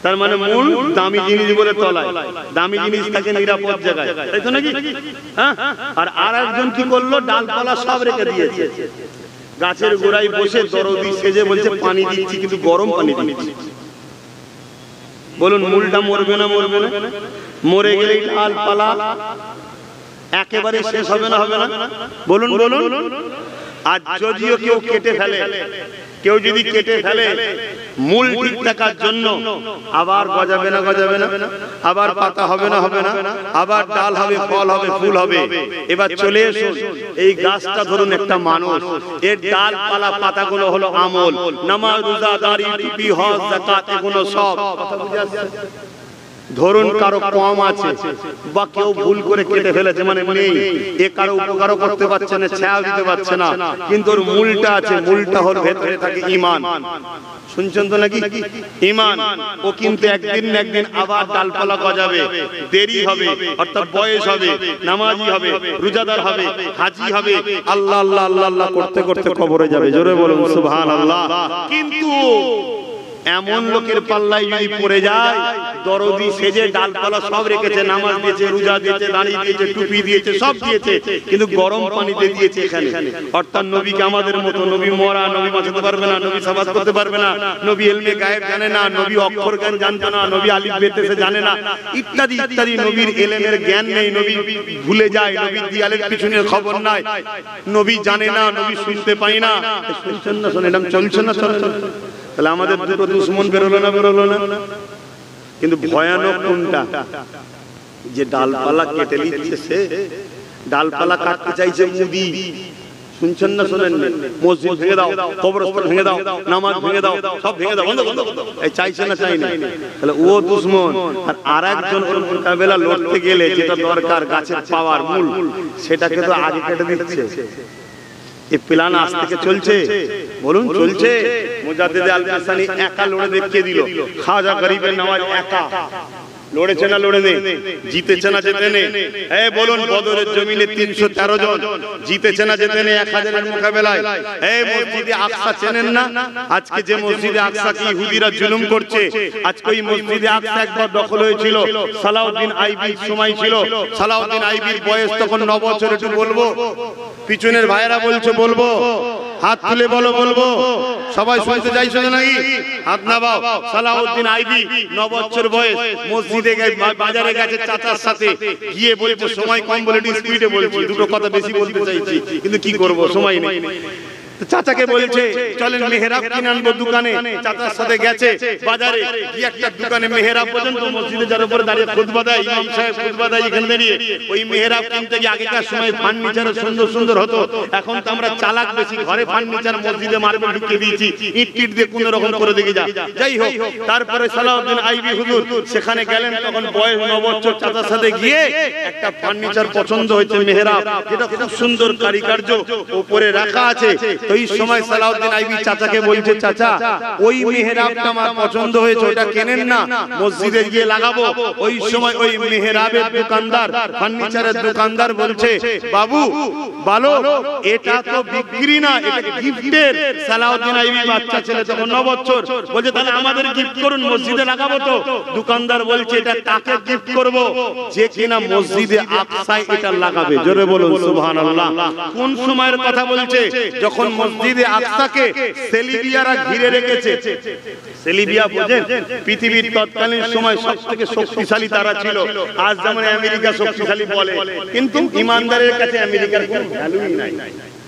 তার মানে মূল দামি জিনিস বলে তলায়, দামি জিনিস থাকে নিরাপদ জায়গায়, তাই তো নাকি? হ্যাঁ, আর একজন কি করলো, ডালপালা সব রেখে দিয়েছে, গাছের গোড়ায় বসে দরদি সেজে বলছে পানি দিচ্ছি, কিন্তু গরম পানি দিচ্ছি। বলুন মূলটা মরবে না মরবে না? মরে গেলে ডালপালা একেবারে শেষ হবে না হবে না? বলুন বলুন। আর যদিও কেউ কেটে ফেলে, কেউ যদি কেটে ফেলে মূল ঠিক থাকার জন্য আবার গজাবে না গজাবে না, আবার পাতা হবে না হবে না, আবার ডাল হবে, ফল হবে, ফুল হবে। এবার চলে এসো, এই গাছটা ধরুন একটা মানুষ, এর ডালপালা পাতাগুলো হলো আমল, নামাজ রোজা দাড়ি টুপি হজ যাকাত এগুলো সব। কথা বুঝে আসছে? ধরুন কারো কম আছে বা কেউ ভুল করে কেটে ফেলেছে, মানে নেই, এ কারো উপকারও করতে পারছে না, ছায়া দিতে পারছে না, কিন্তু ওর মূলটা আছে, মূলটা হল ভেতরে থাকে ঈমান। শুনছেন তো নাকি? ঈমান। ও কিন্তু একদিন না একদিন আবার ডালপালা গজাবে, দেরি হবে, অর্থাৎ বয়স হবে, নামাজি হবে, রোজাদার হবে, হাজি হবে, আল্লাহ আল্লাহ আল্লাহ আল্লাহ করতে করতে কবরে যাবে। জোরে বলুন সুবহানাল্লাহ। কিন্তু এমন লোকের পাল্লায় যদি পড়ে যায়, দরদি সেজে ডালপালা সব রেখেছে, নামাজ দিয়েছে, রোজা দিয়েছে, দাড়ি দিয়েছে, টুপি দিয়েছে, সব দিয়েছে, কিন্তু গরম পানিতে দিয়েছে এখানে। অর্থাৎ নবীকে আমাদের মতো, নবী মরা, নবী বাঁচাতে পারবে না, নবী সাবাত করতে পারবে না, নবী ইলমে গায়েব জানে না, নবী অক্ষর জ্ঞান জানতো না, নবী আলিফ বেতেসে জানে না, ইত্যাদি ইত্যাদি। নবীর ইলমের জ্ঞান নেই, নবী ভুলে যায়, নবীর দিয়ালের পিছনের খবর নাই, নবী জানে না, নবী শুনতে পায় না। শুনছেন না? শোনেন, চলছে না? চলছে। তাহলে আমাদের দুটো দুশ্মন বেরোলো না বেরোলো না? কিন্তু ভয়ানক কোনটা? যে ডালপালা কেটে নিচ্ছে, সে ডালপালা কাটতে চাইছে মুদি। শুনছেন না? শোনেন? মসজিদ ভেঙে দাও, কবরস্থান ভেঙে দাও, নামাজ ভেঙে দাও, সব ভেঙে দাও, এই চাইছে না চাই না? তাহলে ও দুশ্মন। আর আরেকজন ওর মোকাবেলা লড়তে গেলে যেটা দরকার, গাছের পাওয়ার মূল, সেটাকে তো আগে কেটে দিচ্ছে। এই প্ল্যান আজ থেকে চলছে, বলুন চলছে। মুজাদ্দিদ আল-কাসানি একা লড়ে দেখিয়ে দিল, খাজা গরিবের নওয়াজ একা লড়েছে না লড়ে নেই? জিতেছে না জেতে নেই? এই বলুন, বদরের জমিনে 313 জন জিতেছে না জেতে নেই 1000 এর মোকাবেলায়? এই মসজিদে আকসা চেনেন না? আজকে যে মসজিদে আকসাকে ইহুদিরা জুলুম করছে, আজকে ওই মসজিদে আকসা একবার দখল হয়েছিল, সালাউদ্দিন আইবির সময় ছিল। সালাউদ্দিন আইবির বয়স তখন 9 বছর। একটু বলবো, পিছনের ভাইরা বলছে বলবো, হাত তুলে বলো বলবো, সবাই শুনতে চাইছো নাকি? হাত নামাও। সালাউদ্দিন আইবি 9 বছর বয়স, মসজিদে বাজারে গেছে চাচার সাথে, গিয়ে বলছে সময় কম বলে স্পিডে বলছি, দুটো কথা বেশি বলতে চাইছি, কিন্তু কি করব, সময় নেই। চাচাকে বলছে চলেন মেহরাব কিনে আনবো দোকানে। চাচার সাথে গেছে বাজারে, গিয়ে একটা দোকানে মেহরাব পর্যন্ত, মসজিদে যার উপরে দাঁড়িয়ে খুতবা দেয়, ইমাম সাহেব খুতবা দেয় এখানে দাঁড়িয়ে, ওই মেহরাব কিনতে গিয়ে আগেকার সময় ফার্নিচার সুন্দর সুন্দর হতো, এখন তো আমরা চালাক বেশি, ঘরে ফার্নিচার মসজিদে মার্বেল ঢুকিয়ে দিয়েছি, ইট টিট দিয়ে কোনো রকম করে দেখে যা। যাই হোক, তারপরে সালাউদ্দিন আইবি হুজুর সেখানে গেলেন, তখন বয়স 9 বছর। চাচার সাথে গিয়ে একটা ফার্নিচার পছন্দ হয়েছে, মেহরাব, যেটা খুব সুন্দর কারিকার্য উপরে রাখা আছে। তো এই সময় সালাউদ্দিন আইবি চাচাকে বলছে, চাচা ওই মেহরাবটা আমার পছন্দ হয়েছে, ওটা কেনেন না, মসজিদে গিয়ে লাগাবো। ওই সময় ওই মেহরাবের দোকানদার, ফার্নিচারের দোকানদার বলছে, বাবু বলো, এটা তো বিক্রি না, এটা গিফটের। সালাউদ্দিন আইবি বাচ্চা ছেলে, তখন 9 বছর, বলছে তাহলে আমাদের গিফট করুন, মসজিদে লাগাবো তো। দোকানদার বলছে এটা কাকে গিফট করব? যে কিনা মসজিদে আকসায় এটা লাগাবে। জোরে বলুন সুবহানাল্লাহ। কোন সময়ের কথা বলছে? যখন মসজিদে আকসাকে সেলিবিয়ারা ঘিরে রেখেছে। সেলিবিয়া বোঝেন? পৃথিবীর তৎকালীন সময় সবথেকে শক্তিশালী তারা ছিল। আজ যেমন আমেরিকা শক্তিশালী বলে, কিন্তু ইমানদারের কাছে আমেরিকার কোনো ভ্যালুই নাই।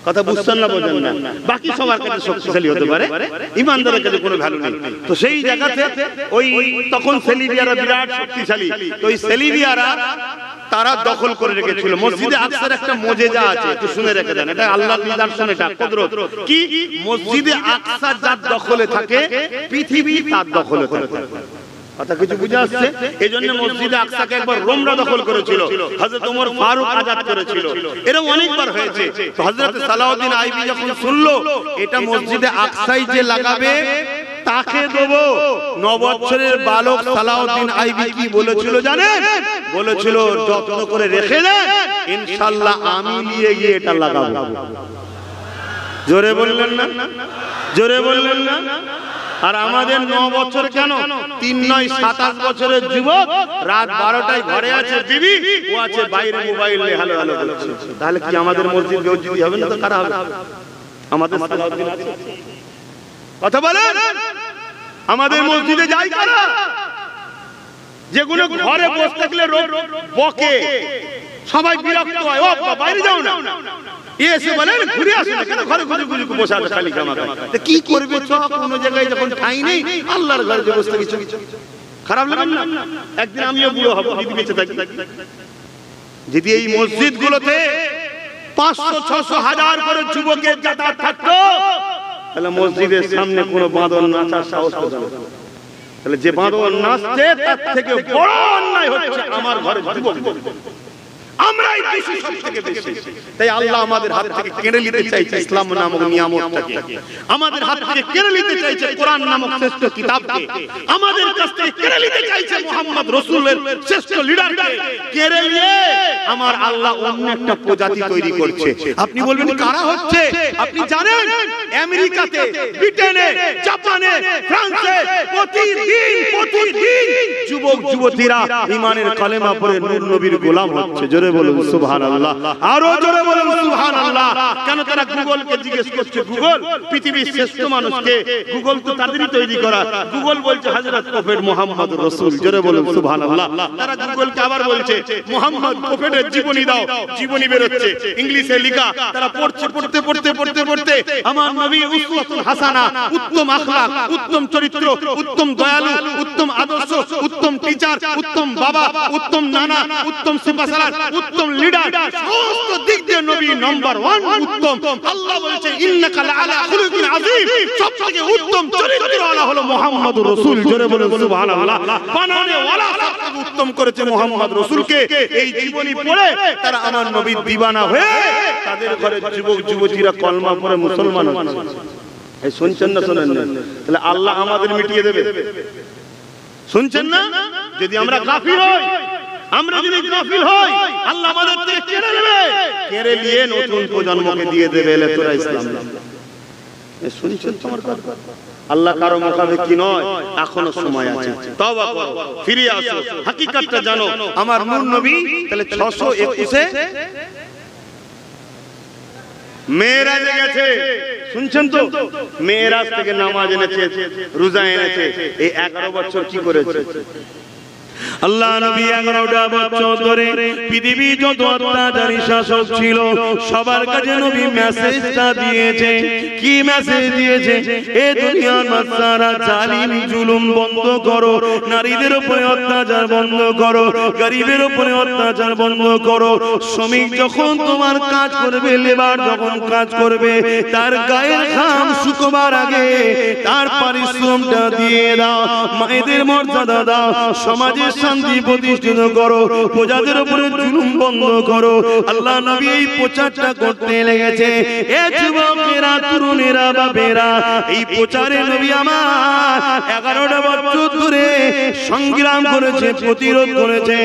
কথা বুঝছেন না? বোঝেন না? বাকি সবার কাছে শক্তিশালী হতে পারে, ইমানদারের কাছে কোনো ভ্যালু নেই। তো সেই জায়গাতে ওই তখন সেলিবিয়ারা বিরাট শক্তিশালী। তো ওই সেলিবিয়ারা তারা দখল করে রেখেছিল। মসজিদে আকসার একটা মুজিজা আছে, একটু শুনে রেখে দেন, এটা আল্লাহর নিদর্শন, এটা কুদরত। কি? মসজিদে আকসা যার দখলে থাকে, পৃথিবী তার দখলে থাকে। কথা কিছু বুঝে আসছে? এই জন্য মসজিদে আকসাকে একবার রোমরা দখল করেছিল, হযরত ওমর ফারুক আজাদ করেছিল, এরকম অনেকবার হয়েছে। তো হযরত সালাউদ্দিন আইবি যখন শুনলো এটা মসজিদে আকসাই যে লাগাবে, তাকে দেবো। 9 বছরের বালক সালাউদ্দিন আইবি কি বলেছিল জানেন? বলেছিল যত্ন করে রেখে দেন, ইনশাআল্লাহ আমি নিয়ে গিয়ে এটা লাগাবো। জোরে বললেন না? জোরে বললেন না? আর আমাদের 9 বছর কেন 3 9 27 বছরের যুবক রাত 12টায় ঘরে আছে বিবি ও আছে বাইরে মোবাইল নিয়ে হ্যালো হ্যালো করছে তাহলে কি আমাদের মসজিদ বেউজ্জতি হবে না তো কারা হবে আমাদের সালাউদ্দিন আছে কথা বলেন আমাদের মসজিদে যাই কারা যেগুলো ঘরে বসে থাকলে বকে সবাই বিরক্ত হয় ও বাইরে যাও না এসে বলেন ঘুরে আসুন কেন ঘরে ঘুরে ঘুরে বসে আছে খালি জামা গায়ে কি করবে চক কোন জায়গায় যখন ঠাই নেই আল্লাহর ঘরে যে বসে কিছু খারাপ লাগে না একদিন আমিও বুড়ো হব যদি বেঁচে থাকি যদি এই মসজিদগুলোতে 500 600 হাজার করে যুবকের যাতায়াত থাকতো তাহলে মসজিদের সামনে কোনো বাঁদর নাচার সাহস পেত না তাহলে যে বাঁদর নাচছে তার থেকে বড় অন্যায় হচ্ছে আমার ঘরে যুবক আমরাই বেশি সবথেকে বেশি তাই আল্লাহ আমাদের হাত থেকে কেড়ে নিতে চাইছে ইসলাম নামক নিয়ামতটাকে আমাদের হাত থেকে কেড়ে নিতে চাইছে কোরআন নামক শ্রেষ্ঠ কিতাবকে আমাদের কাছ থেকে কেড়ে নিতে চাইছে মুহাম্মদ রাসূলের শ্রেষ্ঠ লিডারকে কেড়ে নিয়ে আমার আল্লাহ অন্য একটা প্রজাতি তৈরি করছে আপনি বলবেন কারা হচ্ছে আপনি জানেন আমেরিকাতে ব্রিটেনে জাপানে ফ্রান্সে প্রতিদিন যুবক যুবতীরা ঈমানের কালেমা পড়ে নূর নবীর গোলাম হচ্ছে জোরে বলুন সুবহানাল্লাহ আরো জোরে বলুন সুবহানাল্লাহ কেন তারা গুগলকে জিজ্ঞেস করছে গুগল পৃথিবীর শ্রেষ্ঠ মানুষকে গুগল তো তাদেরই তৈরি করা গুগল বলছে হযরত প্রফেট মুহাম্মদ রাসূল জোরে বলুন সুবহানাল্লাহ তারা গুগলকে আবার বলছে মুহাম্মদ প্রফেটের জীবনী দাও জীবনী বের হচ্ছে ইংলিশে লেখা তারা পড়তে আমার নবী উসওয়াতুল হাসানা উত্তম আখলাক উত্তম চরিত্র উত্তম দয়ালু উত্তম আদর্শ উত্তম টিচার উত্তম বাবা উত্তম নানা উত্তম সুপারস্টার উত্তম লিডার সমস্ত দিক দিয়ে নবী নাম্বার 1 উত্তম আল্লাহ বলেছে ইন্নাকা লাআলা খুলুকিন আযীম সবথেকে উত্তম চরিত্রওয়ালা হলো মুহাম্মদুর রাসূল জোরে বলুন সুবহানাল্লাহ বানানে ওয়ালা সবথেকে উত্তম করেছে মুহাম্মদ রাসূলকে এই জীবনী পড়ে তারা আমার নবীর দিওয়ানা হয়ে তাদের ঘরে যুবক যুবতীরা কলমা পড়ে মুসলমান হচ্ছে এই শুনছেন না শুনেন না তাহলে আল্লাহ আমাদের মিটিয়ে দেবে শুনছেন না যদি আমরা কাফির হই আমরা যদি কাফির হই আল্লাহ আমাদের থেকে কেড়ে নেবে কেড়ে নিয়ে নতুন প্রজন্মকে দিয়ে দেবে এলে তোরা ইসলাম এই শুনছেন তোমার কথা আল্লাহ কারো মুখাপেক্ষী নয় এখনো সময় আছে তওবা করো ফিরে আসো হাকিকতটা জানো আমার নূর নবী তাহলে 621 এ মেরাজে গেছে শুনছেন তো মেরাজ থেকে নামাজ এনেছে রোজা এনেছে এই 11 বছর কি করেছে আল্লাহ নবী 11টা বছর ধরে পৃথিবী যত অত্যাচারী শাসক ছিল সবার কাছে নবী মেসেজটা দিয়েছে কি মেসেজ দিয়েছে এই দুনিয়ার মাসারা জালিম জুলুম বন্ধ করো নারীদের উপরে অত্যাচার বন্ধ করো গরিবের উপরে অত্যাচার বন্ধ করো শ্রমিক যখন তোমার কাজ করবে লেবার যখন কাজ করবে তার গায়ের ঘাম শুকোবার আগে তার পারিশ্রমটা দিয়ে দাও মায়েদের মর্যাদা দাও সমাজে শান্তি প্রতিষ্ঠিত করো প্রজাদের উপরে জুলুম বন্ধ করো আল্লাহ নবী এই প্রচারটা করতে লেগেছে এ যুবকেরা তরুণেরা বাপেরা এই প্রচারে নবী আমার 11টা বছর ধরে সংগ্রাম করেছে প্রতিরোধ করেছে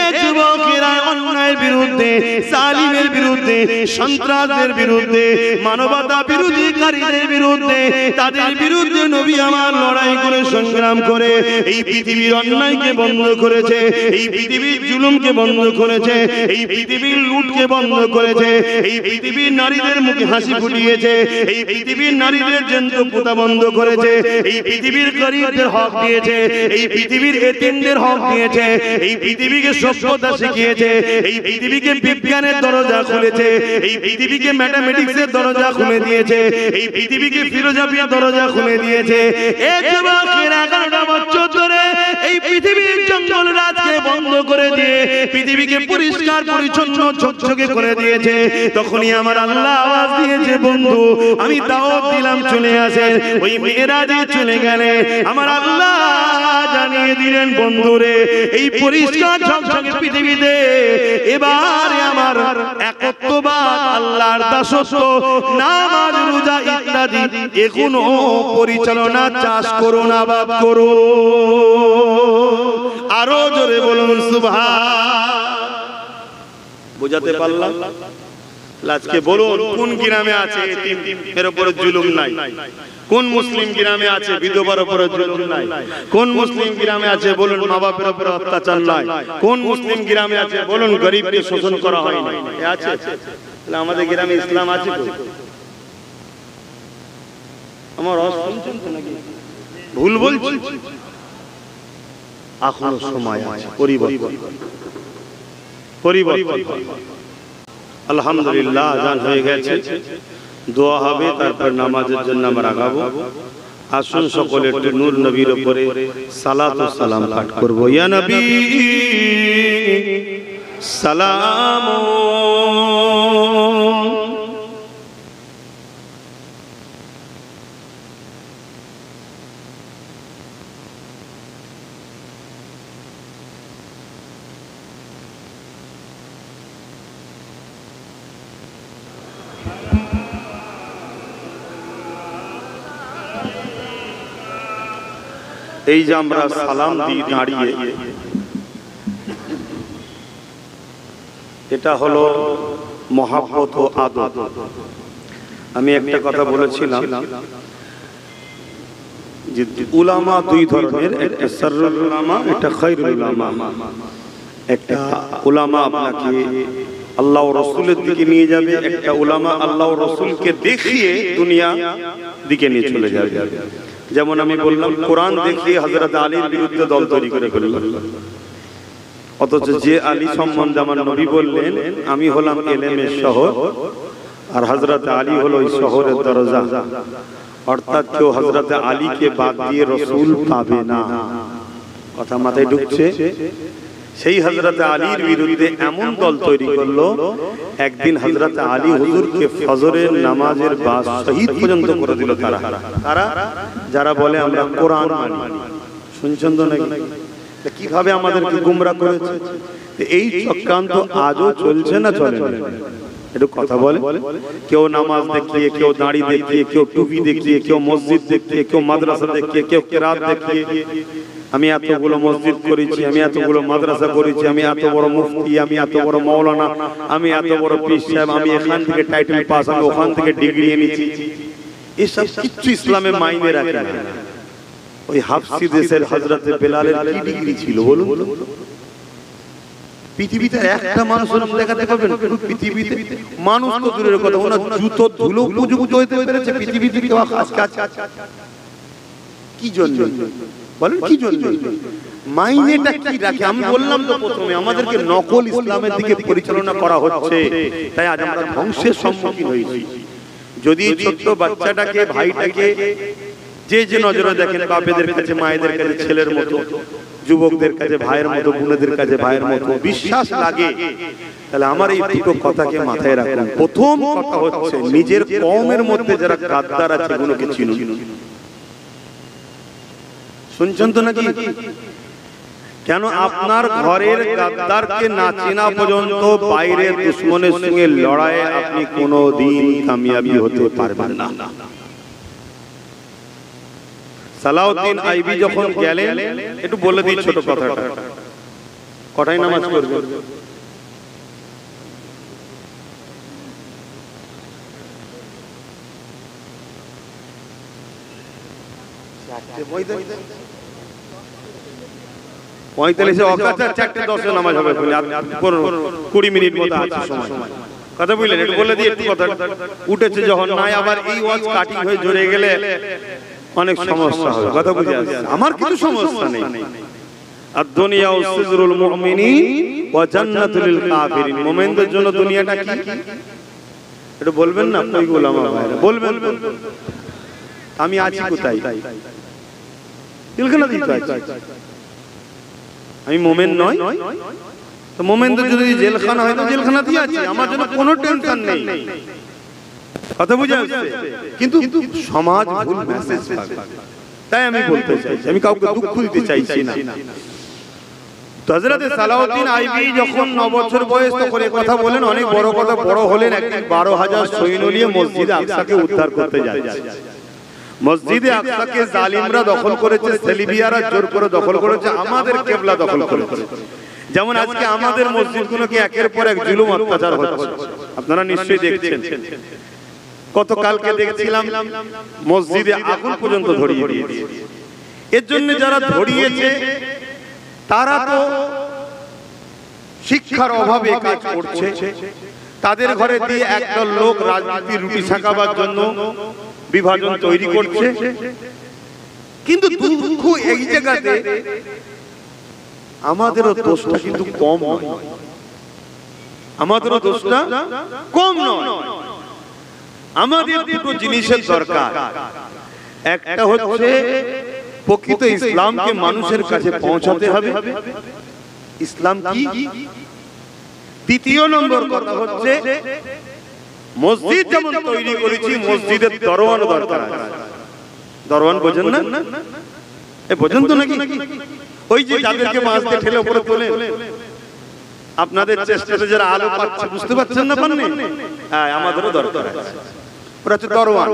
এ যুবকেরা অন্যায়ের বিরুদ্ধে জালিমের বিরুদ্ধে সন্ত্রাসের বিরুদ্ধে মানবতা বিরোধীকারীদের বিরুদ্ধে তাদের বিরুদ্ধে নবী আমার লড়াই করে সংগ্রাম করে এই পৃথিবীর অন্যায়কে বন্ধ করেছে এই পৃথিবীর জুলুমকে বন্ধ করেছে এই পৃথিবীর লুটকে বন্ধ করেছে এই পৃথিবীর নারীদের মুখে হাসি ফুটিয়েছে এই পৃথিবীর নারীদের জ্যান্ত পোতা বন্ধ করেছে এই পৃথিবীর গরিবদের হক দিয়েছে এই পৃথিবীর এতিমদের হক দিয়েছে এই পৃথিবীকে সভ্যতা শিখিয়েছে এই পৃথিবীকে বিজ্ঞানের দরজা খুলেছে এই পৃথিবীকে ম্যাথমেটিক্সের দরজা খুলে দিয়েছে এই পৃথিবীকে ফিলোসফির দরজা খুলে দিয়েছে এই যুবকের 11টা বছর ধরে এই পৃথিবীর জঙ্গল রাজকে বন্ধ করে দিয়ে পৃথিবীকে পরিষ্কার পরিচ্ছন্ন ঝকঝকে করে দিয়েছে তখনই আমার আল্লাহ আওয়াজ দিয়েছে বন্ধু আমি দাওয়াত দিলাম চলে আসেন ওই মেরাজে চলে গেলে আমার আল্লাহ জানিয়ে দিলেন বন্ধুরে এই পরিষ্কার ঝকঝকে পৃথিবীতে এবারে আমার একত্ববাদ আল্লাহর দাসত্ব নামাজ রোজা ইত্যাদি এগুলো পরিচালনা চাষ করো না বাদ করো আরো জোরে বলুন সুবহান বুঝাতে পারলাম আজকে বলুন কোন গ্রামে আছে এর উপরে জুলুম নাই কোন মুসলিম গ্রামে আছে বিধবার উপরে জুলুম নাই? কোন মুসলিম গ্রামে আছে বলুন মা বাপের উপরে অত্যাচার নাই? কোন মুসলিম গ্রামে আছে বলুন গরিবকে শোষণ করা হয় না? আছে? তাহলে আমাদের গ্রামে ইসলাম আছে কই? আমার শুনছেন তো নাকি ভুল বলছি? এখনো সময় আছে পরিবর্তন। আলহামদুলিল্লাহ আযান হয়ে গেছে, দোয়া হবে, তারপর নামাজের জন্য আমরা আগাবো। আসুন সকলে একটু নূর নবীর উপরে সালাত ও সালাম পাঠ করব। ইয়া নবী সালাম। এই যে আমরা সালাম দিই দাঁড়িয়ে, এটা হলো মহাব্বত ও আদব। আমি একটা কথা বলেছিলাম যে উলামা দুই ধরনের, একটা সাররুল উলামা, একটা খায়রুল উলামা। একটা উলামা আপনাকে আল্লাহ ও রাসূলের দিকে নিয়ে যাবে, একটা উলামা আল্লাহ ও রাসূলকে দেখিয়ে দুনিয়া দিকে নিয়ে চলে যাবে। যেমন আমি বললাম কোরআন দেখিয়ে হযরত আলীর বিরুদ্ধে দল তৈরি করে ফেলল, অথচ যে আলী সম্বন্ধে আমার নবী বললেন আমি হলাম ইলমের শহর আর হযরত আলী হলো ওই শহরের দরজা। অর্থাৎ কেউ হযরত আলীকে বাদ দিয়ে রাসূল পাবে না। কথা মাথায় ঢুকছে? সেই হযরত আলীর বিরুদ্ধে এমন দল তৈরি করলো, একদিন হযরত আলী হুজুরকে ফজরের নামাজের বাদ শহীদ পর্যন্ত করে দিল। তারা যারা বলে আমরা কোরআন মানি। শুনছেন তো নাকি? কিভাবে আমাদেরকে গুমরা করেছে? এই চক্রান্ত আজও চলছে না চলে না? একটু কথা বলে। কেউ নামাজ দেখিয়ে, কেউ দাড়ি দেখিয়ে, কেউ টুপি দেখিয়ে, কেউ মসজিদ দেখিয়ে, কেউ মাদ্রাসা দেখিয়ে, কেউ কিরাত দেখিয়ে আমি এতগুলো মসজিদ করেছি, আমি এতগুলো মাদ্রাসা করেছি, আমি এত বড় মুফতি, আমি এত বড় মাওলানা, আমি এত বড় পীর সাহেব, আমি এখান থেকে টাইটেল পাস, আমি ওখান থেকে ডিগ্রি এনেছি। এসব কিছু ইসলামে মাইনে রাখে না। ওই হাফসি দেশের হযরত বেলালের কি ডিগ্রি ছিল বলুন? পৃথিবীতে একটা মানুষের নাম দেখাতে পারবেন? পৃথিবীতে মানুষ তো দূরের কথা, ওনার জুতো ধুলো উপযুক্ত হইতে পেরেছে পৃথিবীতে কেউ আজকে? কি জন্য বলেন? কি জন্য? মাইনেটা কি রাখে? আমি বললাম তো প্রথমে আমাদেরকে নকল ইসলামের দিকে পরিচালনা করা হচ্ছে, তাই আজ আমরা ধ্বংসের সম্মুখীন হয়েছি। যদি ছোট্ট বাচ্চাটাকে, ভাইটাকে যে নজরে দেখেন, বাপেদের কাছে মায়েদের কাছে ছেলের মতো, যুবকদের কাছে ভাইয়ের মতো, বোনেদের কাছে ভাইয়ের মতো বিশ্বাস লাগে, তাহলে আমার এই দুটো কথাকে মাথায় রাখুন। প্রথম কথা হচ্ছে নিজের কওমের মধ্যে যারা গাদ্দার আছে এগুলোকে চিনুন। শুনছেন তো নাকি? কেন আপনার ঘরের গাদ্দারকে না চেনা পর্যন্ত বাইরের দুশমনের সঙ্গে লড়াইয়ে আপনি কোনোদিন কামিয়াবি হতে পারবেন না। সালাউদ্দিন আইবি যখন গেলেন, একটু বলে দিই ছোট কথাটা, কটায় নামাজ পড়বেন? পঁয়তাল্লিশে অকাত 4:10 নামাজ হবে, 20 মিনিট মতো আছে সময়। কথা বুঝলেন? একটু বলে দিই একটু কথা উঠেছে যখন নাই, আবার এই ওয়াজ কাটিং হয়ে জড়ে গেলে অনেক সমস্যা হবে। কথা বুঝে আসছে? আমার কিছু সমস্যা নেই। আদ-দুনিয়া সিজরুল মুমিনিন ওয়া জান্নাতুল লিল কাফিরিন। মুমিনদের জন্য দুনিয়াটা কি? একটু বলবেন না? কই গোলামা ভাইরা বলবেন? আমি আছি কোথায়? জেলখানা দিতে আছি। আমি মুমিন নই তো মুমিনদের যদি জেলখানা হয় তো জেলখানা দিয়ে আছি, আমার জন্য কোনো টেনশন নেই। কথা বুঝে আসছে? কিন্তু সমাজ ভুল মেসেজ পাবে, তাই আমি বলতে চাইছি, আমি কাউকে দুঃখ দিতে চাইছি না। তো হযরত সালাউদ্দিন আইবি যখন 9 বছর বয়স তখন এই কথা বলেন, অনেক বড় কথা। বড় হলেন, একদিন 12,000 সৈন্য নিয়ে মসজিদে আকসাকে উদ্ধার করতে যাচ্ছে। মসজিদে আকসাকে জালিমরা দখল করেছে, সেলিবিয়ারা জোর করে দখল করেছে, আমাদের কিবলা দখল করেছে। যেমন আজকে আমাদের মসজিদগুলোকে একের পর এক জুলুম অত্যাচার হচ্ছে, আপনারা নিশ্চয়ই দেখছেন। গতকালকে দেখছিলাম মসজিদে আগুন পর্যন্ত ধরিয়ে দিয়েছে। এর জন্য যারা ধরিয়েছে তারা তো শিক্ষার অভাবে কাজ করছে, তাদের ঘরে দিয়ে একটা লোক রাজনীতির রুটি ছাকাবার জন্য বিভাজন তৈরি করছে। কিন্তু দুঃখ এই জায়গাতে আমাদেরও দোষটা কিন্তু কম নয়, আমাদেরও দোষটা কম নয়। আমাদের দুটো জিনিসের দরকার, একটা হচ্ছে প্রকৃত ইসলামকে মানুষের কাছে পৌঁছাতে হবে, ইসলাম কি। দ্বিতীয় নম্বর কথা হচ্ছে মসজিদ যেমন তৈরি করেছি মসজিদের দরওয়ান দরকার আছে। দরওয়ান বোঝেন না? বোঝেন তো নাকি? ওই যে যাদেরকে মাছ দিয়ে ঠেলে উপরে তোলে, আপনাদের চেষ্টাতে যারা আলো পাচ্ছে বুঝতে পারছেন না? পাননি? হ্যাঁ, আমাদেরও দরকার আছে, ওরা হচ্ছে দরওয়ান।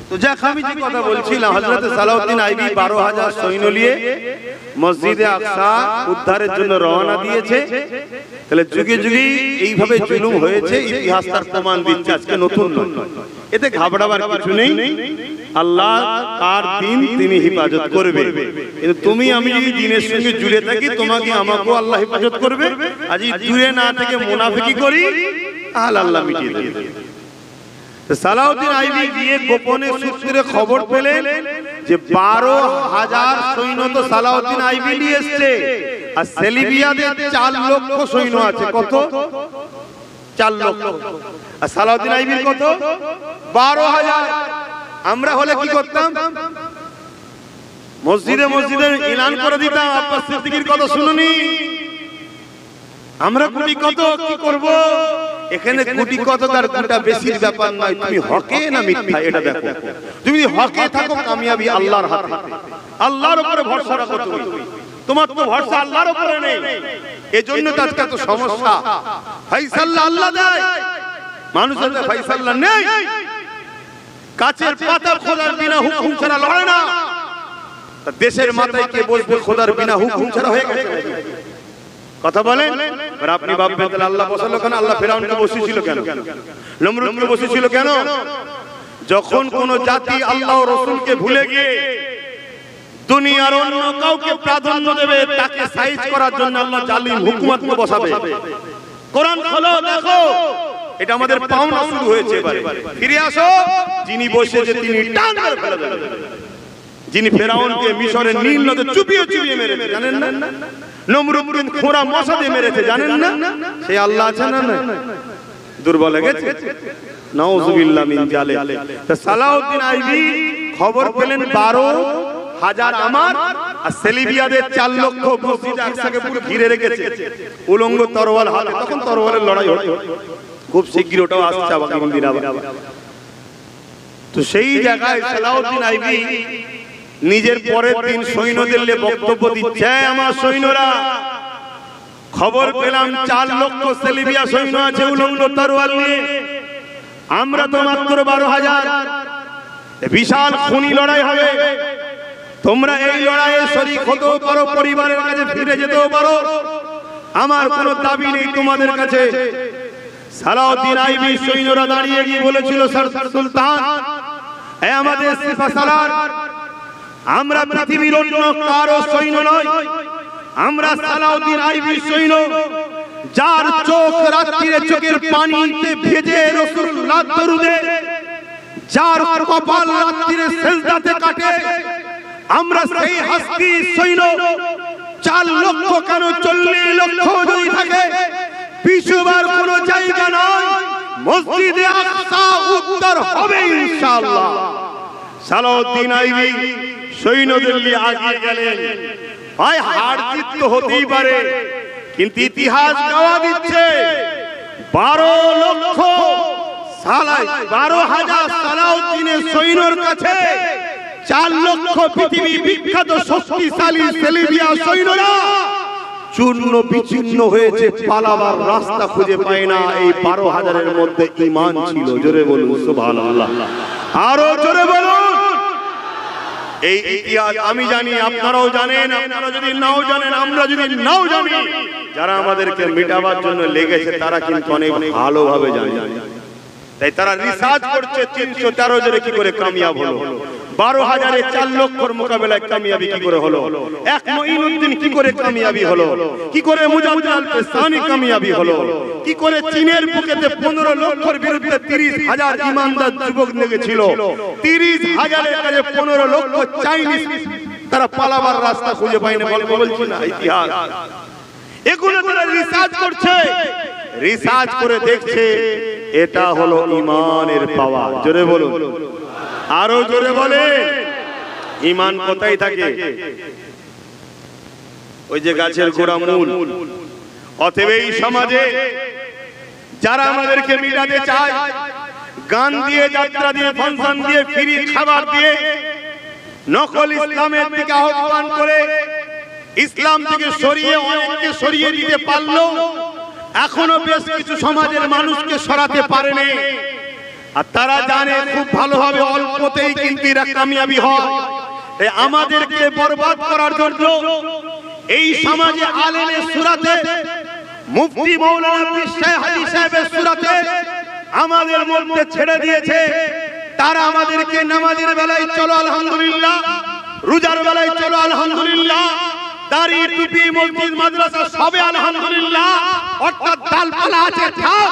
তো যাক, আমি যে কথা বলছিলাম, হযরত সালাউদ্দিন আইবি 12,000 সৈন্য নিয়ে মসজিদে আকসা উদ্ধারের জন্য রওনা দিয়েছে। তাহলে যুগে যুগে এইভাবে জুলুম হয়েছে, ইতিহাস তার প্রমাণ দিচ্ছে, আজকে নতুন নয়। এতে ঘাবড়াবার কিছু নেই। আল্লাহ তার দিন তিনি হেফাজত করবে, কিন্তু তুমি আমি যদি দিনের সঙ্গে জুড়ে থাকি তোমাকে আমাকেও আল্লাহ হেফাজত করবে। আজ জুড়ে না থেকে মুনাফিকি করি, তাহলে আল্লাহ মিটিয়ে দেবে। সালাউদ্দিন আইবি গিয়ে গোপনে সূত্রে খবর পেলেন যে 12,000 সৈন্য তো সালাউদ্দিন আইবি নিয়ে এসেছে, আর সেলিবিয়াদের 4 লক্ষ সৈন্য আছে। কত? 4 লক্ষ। আর সালাউদ্দিন আইবির কত? 12,000। আমরা হলে কি করতাম? মসজিদে মসজিদে এলান করে দিতাম, আব্বাস সিদ্দিকীর কথা শুনুনি, আমরা কোটি কত কি করব। এখানে কোটি কত তার কোটা বেশির ব্যাপার নয়, তুমি হকে না মিথ্যা এটা দেখো। তুমি হকে থাকো, কামিয়াবি আল্লাহর হাতে, আল্লাহর উপরে ভরসা রাখো। তুমি তোমার তো ভরসা আল্লাহর উপরে নেই, এজন্য তো আজকে এত সমস্যা। ফায়সালা আল্লাহ দেয়, মানুষের ফায়সালা নেই। কাছের পাতা খোদার বিনা হুকুম ছাড়া লড়ে না। দেশের মাথায় কে বসবে খোদার বিনা হুকুম ছাড়া? হয়ে গেছে কথা বলেন। আর আপনি ভাববেন তাহলে আল্লাহ বসালো কেন? আল্লাহ ফেরাউনকে বসিয়েছিল কেন? নমরুদকে বসিয়েছিল কেন? যখন কোন জাতি আল্লাহ ও রাসূলকে ভুলে গিয়ে দুনিয়ার অন্য কাউকে প্রাধান্য দেবে, তাকে সাইজ করার জন্য আল্লাহ জালিম হুকুমতকে বসাবে। কোরআন খোলো, দেখো এটা আমাদের পাওনা শুরু হয়েছে। এবারে ফিরে আসো, যিনি বসেছে তিনি টান করে ফেলে দেবেন। যিনি ফেরাউনকে মিশরের নীল নদে চুপিয়ে চুপিয়ে মেরেছে, জানেন না? নমরুদকে খোঁড়া মশা দিয়ে মেরেছে, জানেন না? সেই আল্লাহ আছে না? দুর্বল হয়ে গেছে, নাউযুবিল্লাহ মিন জালিক। তা সালাউদ্দিন আইবি খবর পেলেন 12,000 আমার আর সেলিবিয়াদের 4 লক্ষ মসজিদ আকসাকে পুরো ঘিরে রেখেছে, উলঙ্গ তরোয়াল হাতে। তখন তরোয়ালের লড়াই হচ্ছে, খুব শিগগির ওটাও আসছে আগামী দিন আবার। তো সেই জায়গায় সালাউদ্দিন আইবি নিজের পরের দিন সৈন্যদের নিয়ে বক্তব্য দিচ্ছে, আমার সৈন্যরা খবর পেলাম 4 লক্ষ সেলিবিয়া সৈন্য আছে উলঙ্গ তরোয়াল নিয়ে, আমরা তো মাত্র 12,000। বিশাল খুনি লড়াই হবে, তোমরা এই লড়াইয়ে শরীক হতেও পারো, পরিবারের কাছে ফিরে যেতেও পারো, আমার কোনো দাবি নেই তোমাদের কাছে। সালাউদ্দিন আইবি সৈন্যরা দাঁড়িয়ে গিয়ে বলেছিল, সুলতান এ আমাদের সিফাসালার, আমরা পৃথিবীর অন্য কারো সৈন্য নয়, আমরা সালাউদ্দিন আইবির সৈন্য, যার চোখ রাত্রিরে চোখের পানিতে ভেজে রাসূলুল্লাহ দরুদে, যার কপাল রাত্রিরে সিজদাতে কাটে, আমরা সেই হাসকি সৈন্য। 4 লক্ষ কেন 40 লক্ষ যদি থাকে, পিছুবার কোনো জায়গা নয়, মসজিদে আকসা উত্তর হবে ইনশাআল্লাহ। সালাউদ্দিন আইবি সৈন্যদের নিয়ে আগিয়ে গেলেন। ভাই হার জিত তো হতেই পারে, কিন্তু ইতিহাস গাওয়া দিচ্ছে 12,000 সালাউদ্দিনের সৈন্যর কাছে 4 লক্ষ পৃথিবী বিখ্যাত শক্তিশালী সেলিবিয়া সৈন্যরা চূর্ণ বিচূর্ণ হয়েছে, পালাবার রাস্তা খুঁজে পায় না। এই 12,000-এর মধ্যে ঈমান ছিল। জোরে বলুন সুবহানাল্লাহ, আরো জোরে বলুন। এই ইতিহাস আমি জানি, আপনারাও জানেন, আপনারা যদি নাও জানেন, আমরা যদি নাও জানি, যারা আমাদেরকে মেটাবার জন্য লেগেছে তারা কিন্তু অনেক ভালোভাবে জানে। তাই তারা রিসার্চ করছে 313 জনে কি করে কামিয়াব হলো, 12,000-এ 4 লক্ষর মোকাবেলায় কামিয়াবি কি করে হলো, এক মঈনুদ্দিন কি করে কামিয়াবি হলো, কি করে মুজাদ্দিদ আল-ফিসানি কামিয়াবি হলো, কি করে চীনের বুকেতে 15 লক্ষর বিরুদ্ধে 30,000 ঈমানদার যুবক লেগেছিল, 30,000-এর কাছে 15 লক্ষ চাইনিজ তারা পালাবার রাস্তা খুঁজে পায়নি। গল্প বলছি না, ইতিহাস। এগুলো তারা রিসার্চ করছে, রিসার্চ করে দেখছে এটা হলো ঈমানের পাওয়ার। জোরে বলুন, আরো জোরে বলে। ঈমান কোথায় থাকে? ওই যে গাছের গোড়া, মূল। অতএব এই সমাজে যারা আমাদেরকে মিটাতে চায়, গান দিয়ে, যাত্রা দিয়ে, ফাংশন দিয়ে, ফ্রি খাবার দিয়ে, নকল ইসলামের দিকে আহ্বান করে ইসলাম থেকে সরিয়ে অনেককে সরিয়ে দিতে পারলো, এখনো বেশ কিছু সমাজের মানুষকে সরাতে পারেনি। আর তারা জানে খুব ভালোভাবে অল্পতেই কিন্তু এরা কামিয়াবি হয়। আমাদেরকে বরবাদ করার জন্য এই সমাজে আলেমের সুরাতে, মুফতি মাওলানা পীর শাহ হাজী সাহেবের সুরাতে আমাদের মধ্যে ছেড়ে দিয়েছে। তারা আমাদেরকে নামাজের বেলায় চলো আলহামদুলিল্লাহ, রোজার বেলায় চলো আলহামদুলিল্লাহ, দাড়ি টুপি মসজিদ মাদ্রাসা সবে আলহামদুলিল্লাহ, অর্থাৎ ডালপালা আছে থাক,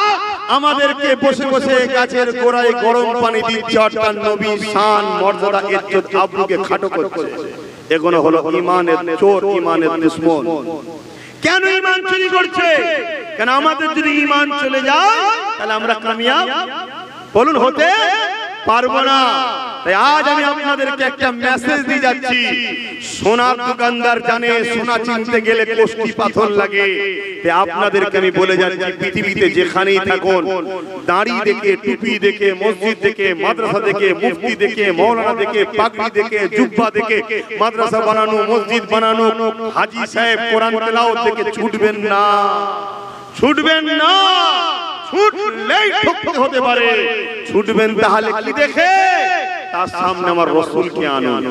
আমাদেরকে বসে বসে গাছের গোড়ায় গরম পানি দিচ্ছে, অর্থাৎ নবী শান মর্যাদা ইজ্জত আবরুকে খাটো করছে। এগুলো হলো ঈমানের চোর, ঈমানের দুশমন। কেন ঈমান চুরি করছে? কেন আমাদের যদি ঈমান চলে যায় তাহলে আমরা কামিয়াব বলুন হতে পারবো না। তাই আজ আমি আপনাদেরকে একটা মেসেজ দিয়ে যাচ্ছি। সোনার দোকানদার জানে সোনা চিনতে গেলে কোষ্টি পাথর লাগে। তাই আপনাদেরকে আমি বলে যাচ্ছি, পৃথিবীতে যেখানেই থাকুন, দাড়ি দেখে, টুপি দেখে, মসজিদ দেখে, মাদ্রাসা দেখে, মুফতি দেখে, মাওলানা দেখে, পাগড়ি দেখে, জুব্বা দেখে মাদ্রাসা বানানো, মসজিদ বানানো, হাজী সাহেব কোরআন তেলাওয়াত দেখে ছুটবেন না, ছুটবেন না। ছুটলেই ঠকতে হতে পারে। ছুটবেন তাহলে কি দেখে? তার সামনে আমার রাসূলকে আনুন।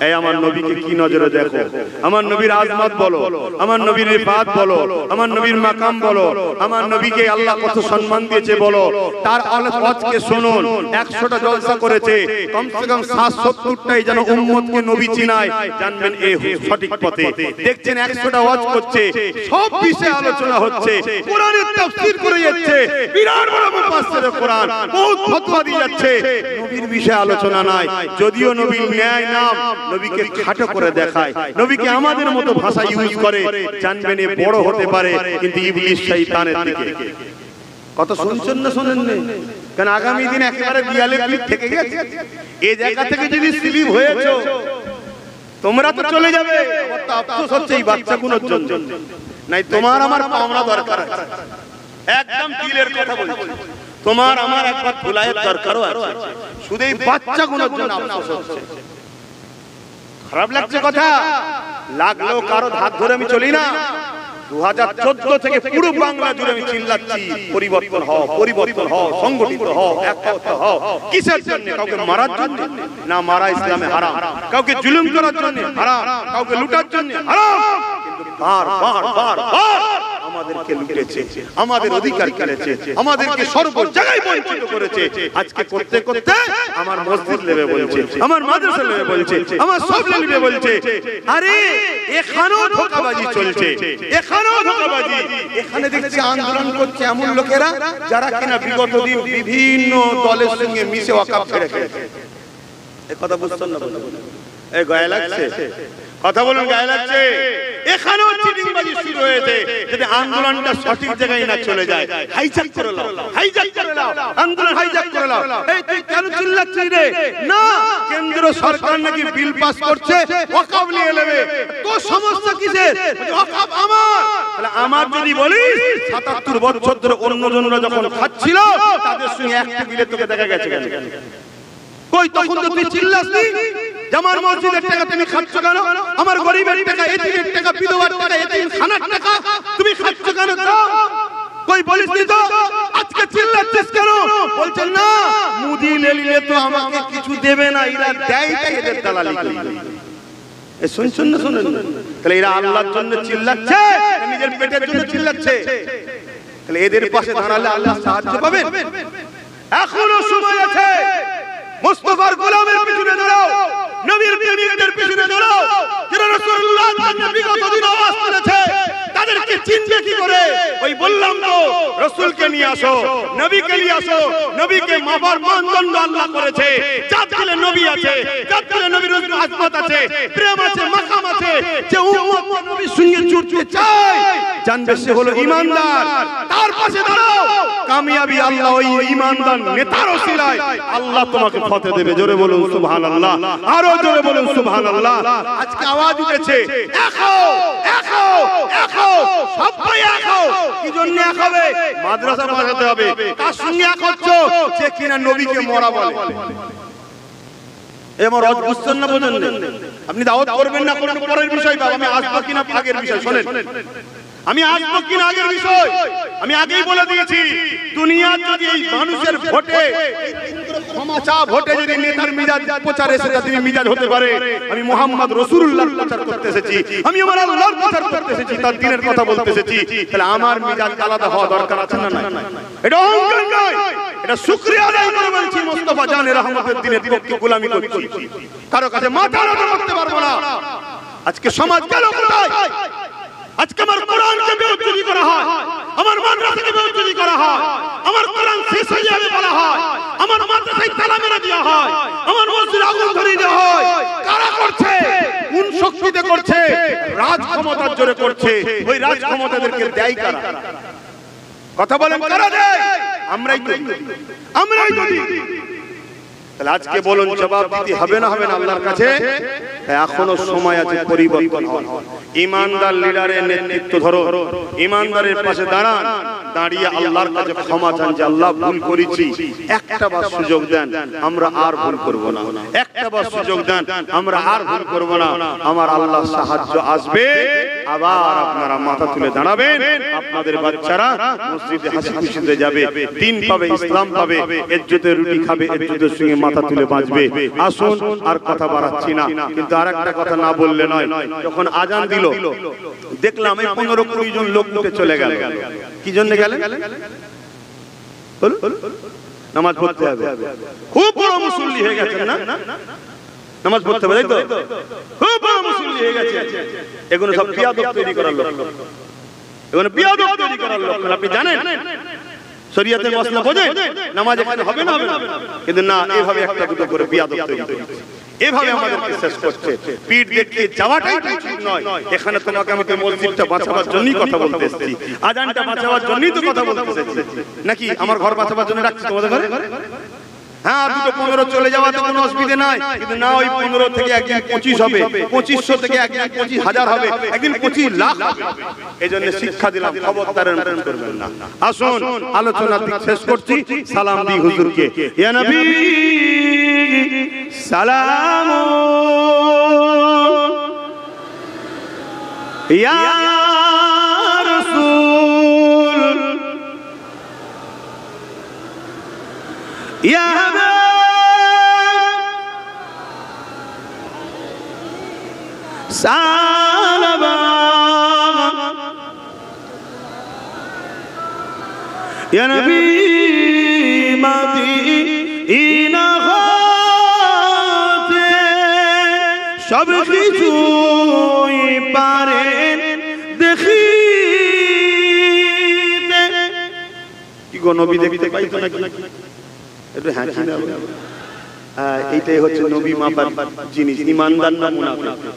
এই আমার নবীকে কি নজরে দেখো, আমার নবীর আজমত বলো, আমার নবীর ইফাত বলো, আমার নবীর মাকাম বলো, আমার নবীকে আল্লাহ কত সম্মান দিয়েছে বলো। তার ওয়াজকে শুনুন। 100টা জলসা করেছে, কমসে কম 770টাই যেন উম্মতকে নবী চিনায়, জানবেন এই সঠিক পথে। দেখছেন 100টা ওয়াজ করছে, সব বিষয়ে আলোচনা হচ্ছে, কোরআনের তাফসীর করে যাচ্ছে, বিরাট বড় মুফাসসিরে কোরআন বহুত ফতোয়া দিয়ে যাচ্ছে, নবীর বিষয়ে আলোচনা নাই। যদিও নবীর ন্যায় নাম, নবীকে খাটো করে দেখায়, নবীকে আমাদের মতো ভাষা ইউজ করে, জানবেন এ বড় হতে পারে কিন্তু ইবলিস শয়তানের দিকে। কত শুনছেন না শোনেন না? কারণ আগামী দিন একেবারে বিয়ালে ক্লিপ থেকে গেছে। এই জায়গা থেকে যদি স্লিপ হয়েছো তোমরা তো চলে যাবে। আমার তো আফসোস হচ্ছে এই বাচ্চাগুলোর জন্য। নাই তোমার আমার পাওনা দরকার আছে, একদম দিলের কথা বলছি। তোমার আমার একবার ভুলায়ের দরকারও আছে, শুধু এই বাচ্চাগুলোর জন্য আফসোস হচ্ছে। খারাপ লাগছে কথা, লাগলেও কারো হাত ধরে আমি চলি না। 2014 থেকে পুরো বাংলা জুড়ে আমি চিল্লাচ্ছি, পরিবর্তন হও, পরিবর্তন হও, সংগঠিত হও, একতা হও। কিসের জন্য? কাউকে মারার জন্য না, মারা ইসলামে হারাম। কাউকে জুলুম করার জন্য হারাম, কাউকে লুটার জন্য হারাম। কিন্তু বার বার বার বার আমাদেরকে লুটেছে, আমাদের অধিকার কেড়েছে, আমাদেরকে সর্ব জায়গায় বঞ্চিত করেছে। আজকে করতে করতে আমার মসজিদ নেবে বলছে, আমার মাদ্রাসা নেবে বলছে, আমার সব নেবে বলছে। আরে এখানেও ধোঁকাবাজি চলছে, এখানেও ধোঁকাবাজি। এখানে দেখছি আন্দোলন করছে এমন লোকেরা যারা কিনা বিগত দিন বিভিন্ন দলের সঙ্গে মিশে ওয়াকাফ ছেড়ে গেছে। এই কথা বুঝছেন না? এই গায়ে লাগছে কথা বলুন, গায়ে লাগছে। এখানেও চিটিংবাজি শুরু হয়েছে। যদি আন্দোলনটা সঠিক জায়গায় না চলে যায়, হাইজ্যাক করে নাও, হাইজ্যাক করে নাও, আন্দোলন হাইজ্যাক করে নাও। এই তুই কেন চিল্লাচ্ছিস রে? না, কেন্দ্র সরকার নাকি বিল পাস করছে, ওয়াকফ নিয়ে নেবে। তোর সমস্যা কিসের? ওয়াকফ আমার। তাহলে আমার যদি বলিস 77 বছর ধরে অন্যজনরা যখন খাচ্ছিল তাদের সঙ্গে একটা বিলে তোকে দেখা গেছে কেন? কই তখন তো তুই চিল্লাসনি জামার মসজিদের টাকা তুমি খাচ্ছ কেন? আমার গরিবের টাকা, এতিমের টাকা, বিধবার টাকা, এতিম খানার টাকা তুমি খাচ্ছ কেন? কই বলিসনি তো? আজকে চিল্লাচ্ছিস কেন? বলছেন না মুদি নিলে তো আমাকে কিছু দেবে না, এরা দেয় তাই এদের দালালি করবে। এই শুনছেন না? শুনেন। তাহলে এরা আল্লাহর জন্য চিল্লাচ্ছে, নিজের পেটের জন্য চিল্লাচ্ছে। তাহলে এদের পাশে দাঁড়ালে আল্লাহ সাহায্য পাবেন। এখনো সময় আছে। মুস্তাফার গোলামের পিছনে দাঁড়াও, নবীর প্রেমিকদের পিছনে দাঁড়াও। যারা রাসূলুল্লাহ তার বিগত দিন আওয়াজ তুলেছে তাদেরকে চিনবে কি করে? ওই বললাম তো, রাসূলকে নিয়ে আসো, নবীকে নিয়ে আসো। নবীকে মাপার মানদণ্ড আল্লাহ করেছে। যার দিলে নবী আছে, যার দিলে নবীর আজমত আছে, প্রেম আছে, মাকাম আছে, যে উম্মত নবীর সঙ্গে জুড়তে চায় জানবে সে হলো ঈমানদার। তার পাশে দাঁড়াও, কামিয়াবি আল্লাহ ওই ঈমানদার নেতার ওসিলায় আল্লাহ তোমাকে ফতে দেবে। জোরে বলুন সুবহানাল্লাহ, আরো জোরে বলুন সুবহানাল্লাহ। আজকে আওয়াজ উঠেছে, এখো এখো এখো, সবাই এখো। কি জন্য এক হবে? মাদ্রাসা বানাতে হবে। তার সঙ্গে এক হচ্ছ যে কিনা নবীকে মরা বলে। এমন রজ বুঝছেন না, বোঝেন না? আপনি দাওয়াত করবেন না করবেন পরের বিষয়, বাবা আমি আসবো কিনা আগের বিষয়। শোনেন, আমি আসবো কিনা আগের বিষয় আমি আগেই বলে দিয়েছি। দুনিয়ার যদি এই মানুষের ভোটে ক্ষমতা ভোটে যদি নেতার মিজাজ প্রচার এসে যদি মিজাজ হতে পারে, আমি মুহাম্মদ রাসূলুল্লাহর প্রচার করতে এসেছি, আমি আমার আল্লাহর প্রচার করতে এসেছি, তার দ্বীনের কথা বলতে এসেছি। তাহলে আমার মিজাজ আলাদা হওয়া দরকার আছে না? না, এটা অহংকার নয়, এটা শুকরিয়া আদায় করে বলছি মুস্তাফা জানের রহমতের দ্বীনের পক্ষে গোলামি করছি। কারো কাছে মাথা নত করতে পারবো না। আজকে সমাজ গেল কোথায়? আজকে আমার কোরআনকে বেইজ্জতি করা হয়, আমার মাদ্রাসাকে বেইজ্জতি করা হয়, আমার কোরআন শেষ হয়ে যাবে বলা হয়, আমার মাদ্রাসায় তালা মেরে দেওয়া হয়, আমার মসজিদে আগুন ধরিয়ে দেওয়া হয়। কারা করছে? কোন শক্তিতে করছে? রাজ ক্ষমতার জোরে করছে। ওই রাজ ক্ষমতাদেরকে দেয় কারা? কথা বলেন, কারা দেয়? আমরাই তো, আমরাই তো। তাহলে আজকে বলুন, জবাব দিতে হবে না হবে না আল্লাহর কাছে? এখনো সময় আছে পরিবর্তন হওয়ার। ঈমানদার লিডারের নেতৃত্ব ধরো, ঈমানদারের পাশে দাঁড়ান, দাঁড়িয়ে আল্লাহর কাছে ক্ষমা চান যে আল্লাহ ভুল করেছি, একটা বার সুযোগ দেন, আমরা আর ভুল করব না। একটা বার সুযোগ দেন, আমরা আর ভুল করব না। আমার আল্লাহর সাহায্য আসবে। আবার আপনারা মাথা তুলে দাঁড়াবেন, আপনাদের বাচ্চারা মসজিদে হাসি খুশিতে যাবে, দিন পাবে, ইসলাম পাবে, ইজ্জতের রুটি খাবে, ইজ্জতের সঙ্গে মাথা তুলে বাঁচবে। আসুন, আর কথা বাড়াচ্ছি না, কিন্তু আরেকটা কথা না বললে নয়। যখন আজান দিল দেখলাম এই 15-20 জন লোক উঠে চলে গেল। কি জন্য গেলেন? নামাজ পড়তে হবে। খুব বড় মুসল্লি হয়ে গেছেন না? নামাজ পড়তে হবে, তাই তো? খুব বড় মুসল্লি হয়ে গেছে। এগুলো সব বিয়াদব তৈরি করার লোক, এগুলো বিয়াদব তৈরি করার লোক। আপনি জানেন শরীয়তের মসলা বোঝেন? নামাজ এখানে হবে না, হবে না, কিন্তু না, এভাবে একটা দুটো করে বিয়াদব তৈরি করছে, এভাবে আমাদেরকে শেষ করছে। পিঠ দেখিয়ে যাওয়াটাই ঠিক নয়। এখানে তোমাকে আমি তো মসজিদটা বাঁচাবার জন্যই কথা বলতে এসেছি, আজানটা বাঁচাবার জন্যই তো কথা বলতে এসেছি, নাকি আমার ঘর বাঁচাবার জন্য রাখছি তোমাদের ঘরে? হ্যাঁ, 2-15 চলে যাওয়াতে কোনো অসুবিধা নাই, কিন্তু না, ওই 15 থেকে একদিন 25 হবে, 2500 থেকে একদিন 25,000 হবে, একদিন 25 লাখ হবে। এই জন্য শিক্ষা দিলাম, খবরদার এরকম করবেন না। আসুন, আলোচনা শেষ করছি। সালাম দিই হুজুরকে। ইয়া নবী সালাম, ইয়া রাসূল, ইয়া সালাম, ইয়া নবী মদিনা হতে সব কিছুই পারেন দেখিতে। কি গো, নবী দেখতে পাইতো নাকি? একটু হাসি না? এইটাই হচ্ছে নবী মাপার জিনিস। ঈমানদার না মুনাফিক,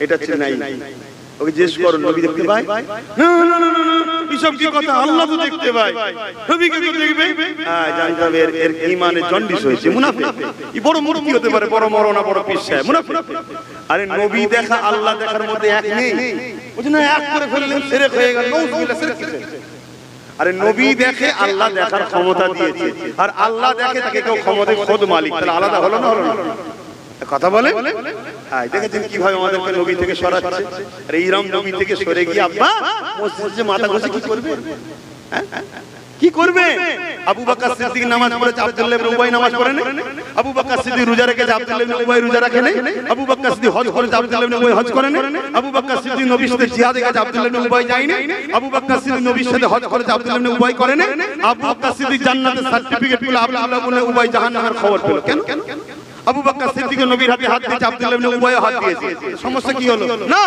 এটা হচ্ছে নাই। ওকে জিজ্ঞেস করো, নবী দেখতে পায়? না না না না, এসব কি কথা? আল্লাহ তো দেখতে পায়, নবীকে কি দেখবে? জানতে হবে এর ঈমানে জন্ডিস হয়েছে, মুনাফিক। এই বড় মূর্তি হতে পারে, বড় মরনা, বড় পিসায়, মুনাফিক। আরে নবী দেখা আল্লাহ দেখার মধ্যে এক নেই, বুঝুন না? এক করে ফেললেন, শিরক হয়ে গেল। নাউযুবিল্লাহ, শিরক কিসের? আরে নবী দেখে আল্লাহ দেখার ক্ষমতা দিয়েছে, আর আল্লাহ দেখে তাকে কেউ ক্ষমতা খোদ মালিক, তাহলে আলাদা হলো না? হলো না? কথা বলে। হ্যাঁ, দেখেছেন কিভাবে আমাদেরকে নবী থেকে সরাচ্ছে? আরে ইরাম নবী থেকে সরে গিয়ে আব্বা মসজিদে মাথা ঘষে কি করবে? কি করবে? আবু বকর সিদ্দিক নামাজ পড়েছে, আব্দুল্লাহ ইবনে উবাই নামাজ পড়ে না। আবু বকর সিদ্দিক রোজা রেখেছে, আব্দুল্লাহ ইবনে উবাই রোজা রাখে না। আবু বকর সিদ্দিক হজ করেছে, আব্দুল্লাহ ইবনে উবাই হজ করে না। আবু বকর সিদ্দিক নবীর সাথে জিহাদে গেছে, আব্দুল্লাহ ইবনে উবাই যায় না। আবু বকর সিদ্দিক নবীর সাথে হজ করেছে, আব্দুল্লাহ ইবনে উবাই করে না। আবু বকর সিদ্দিক জান্নাতের সার্টিফিকেট পেল, আব্দুল্লাহ ইবনে উবাই জাহান্নামের খবর পেল। কেন? আবু বকর সিদ্দিক নবীর হাতে হাত দিয়েছে, আব্দুল্লাহ ইবনে উবাই হাত দিয়েছে। সমস্যা কি হলো? না,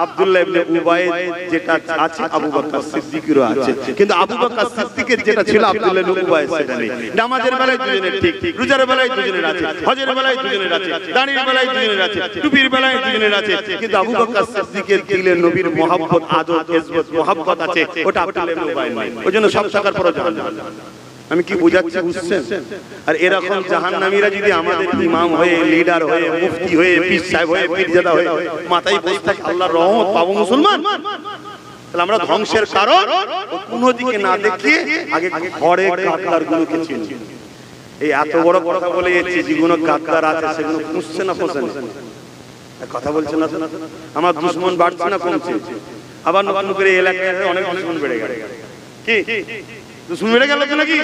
আব্দুল্লাহ ইবনে উবাই যেটা আছে আবু বকর সিদ্দিকেরও আছে, কিন্তু আবু বকর সিদ্দিকের যেটা ছিল আব্দুল্লাহ ইবনে উবাই সেটা নেই। নামাজের বেলায় দুজনের ঠিক, রোজার বেলায় দুজনের আছে, হজের বেলায় দুজনের আছে, দাড়ির বেলায় দুজনের আছে, টুপির বেলায় দুজনের আছে, কিন্তু আবু বকর সিদ্দিকের দিলে নবীর মহব্বত, আদব, ইজ্জত, মহব্বত আছে, ওটা আব্দুল্লাহ ইবনে উবাই নাই। ওইজন্য সব টাকার পরে জাহান্নাম। আমি কি বুঝাচ্ছি বুঝছেন? আর এরকম জাহান্নামীরা যদি আমাদের ইমাম হয়ে, লিডার হয়ে, মুফতি হয়ে, পীর সাহেব হয়ে, পীরজাদা হয়ে মাথায় বসে থাকে, আল্লাহর রহমত পাবো মুসলমান? তাহলে আমরা ধ্বংসের কারণ কোনো দিকে না দেখিয়ে আগে ঘরে গাদ্দার গুলোকে চিনি। এই এত বড় কথা বলে যাচ্ছি, যেগুলো গাদ্দার আছে সেগুলো পুষছে না পোষে না? কথা বলছে না? আমার দুশ্মন বাড়ছে না কমছে? আবার নতুন করে এলাকায় অনেক দুশ্মন বেড়ে গেল। কি দুশ্মন বেড়ে গেল নাকি?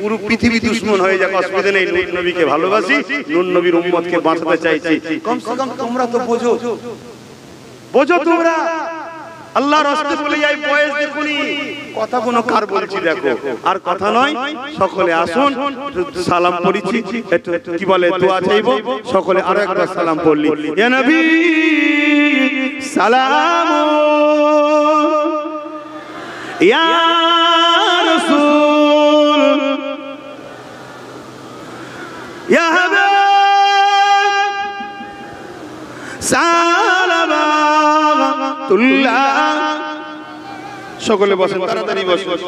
পুরো পৃথিবী দুশ্মন হয়ে যাক, অসুবিধা নেই। নূর নবীকে ভালোবাসি, নূর নবীর উম্মতকে বাঁচাতে চাইছি। কমসে কম তোমরা তো বোঝো, বোঝো তোমরা। আল্লাহর রাস্তে বলে যাই, বয়স দেখুনি, কথা কোনো কার বলছি দেখো। আর কথা নয়, সকলে আসুন, সালাম পড়িছি, একটু কি বলে দোয়া চাইবো, সকলে আরো একবার সালাম পড়লি। ইয়া নবী সালাম, ইয়া রাসূল, ইয়া হাবিব সালামাতুল্লাহ। সকলে বসেন, তাড়াতাড়ি বসুন।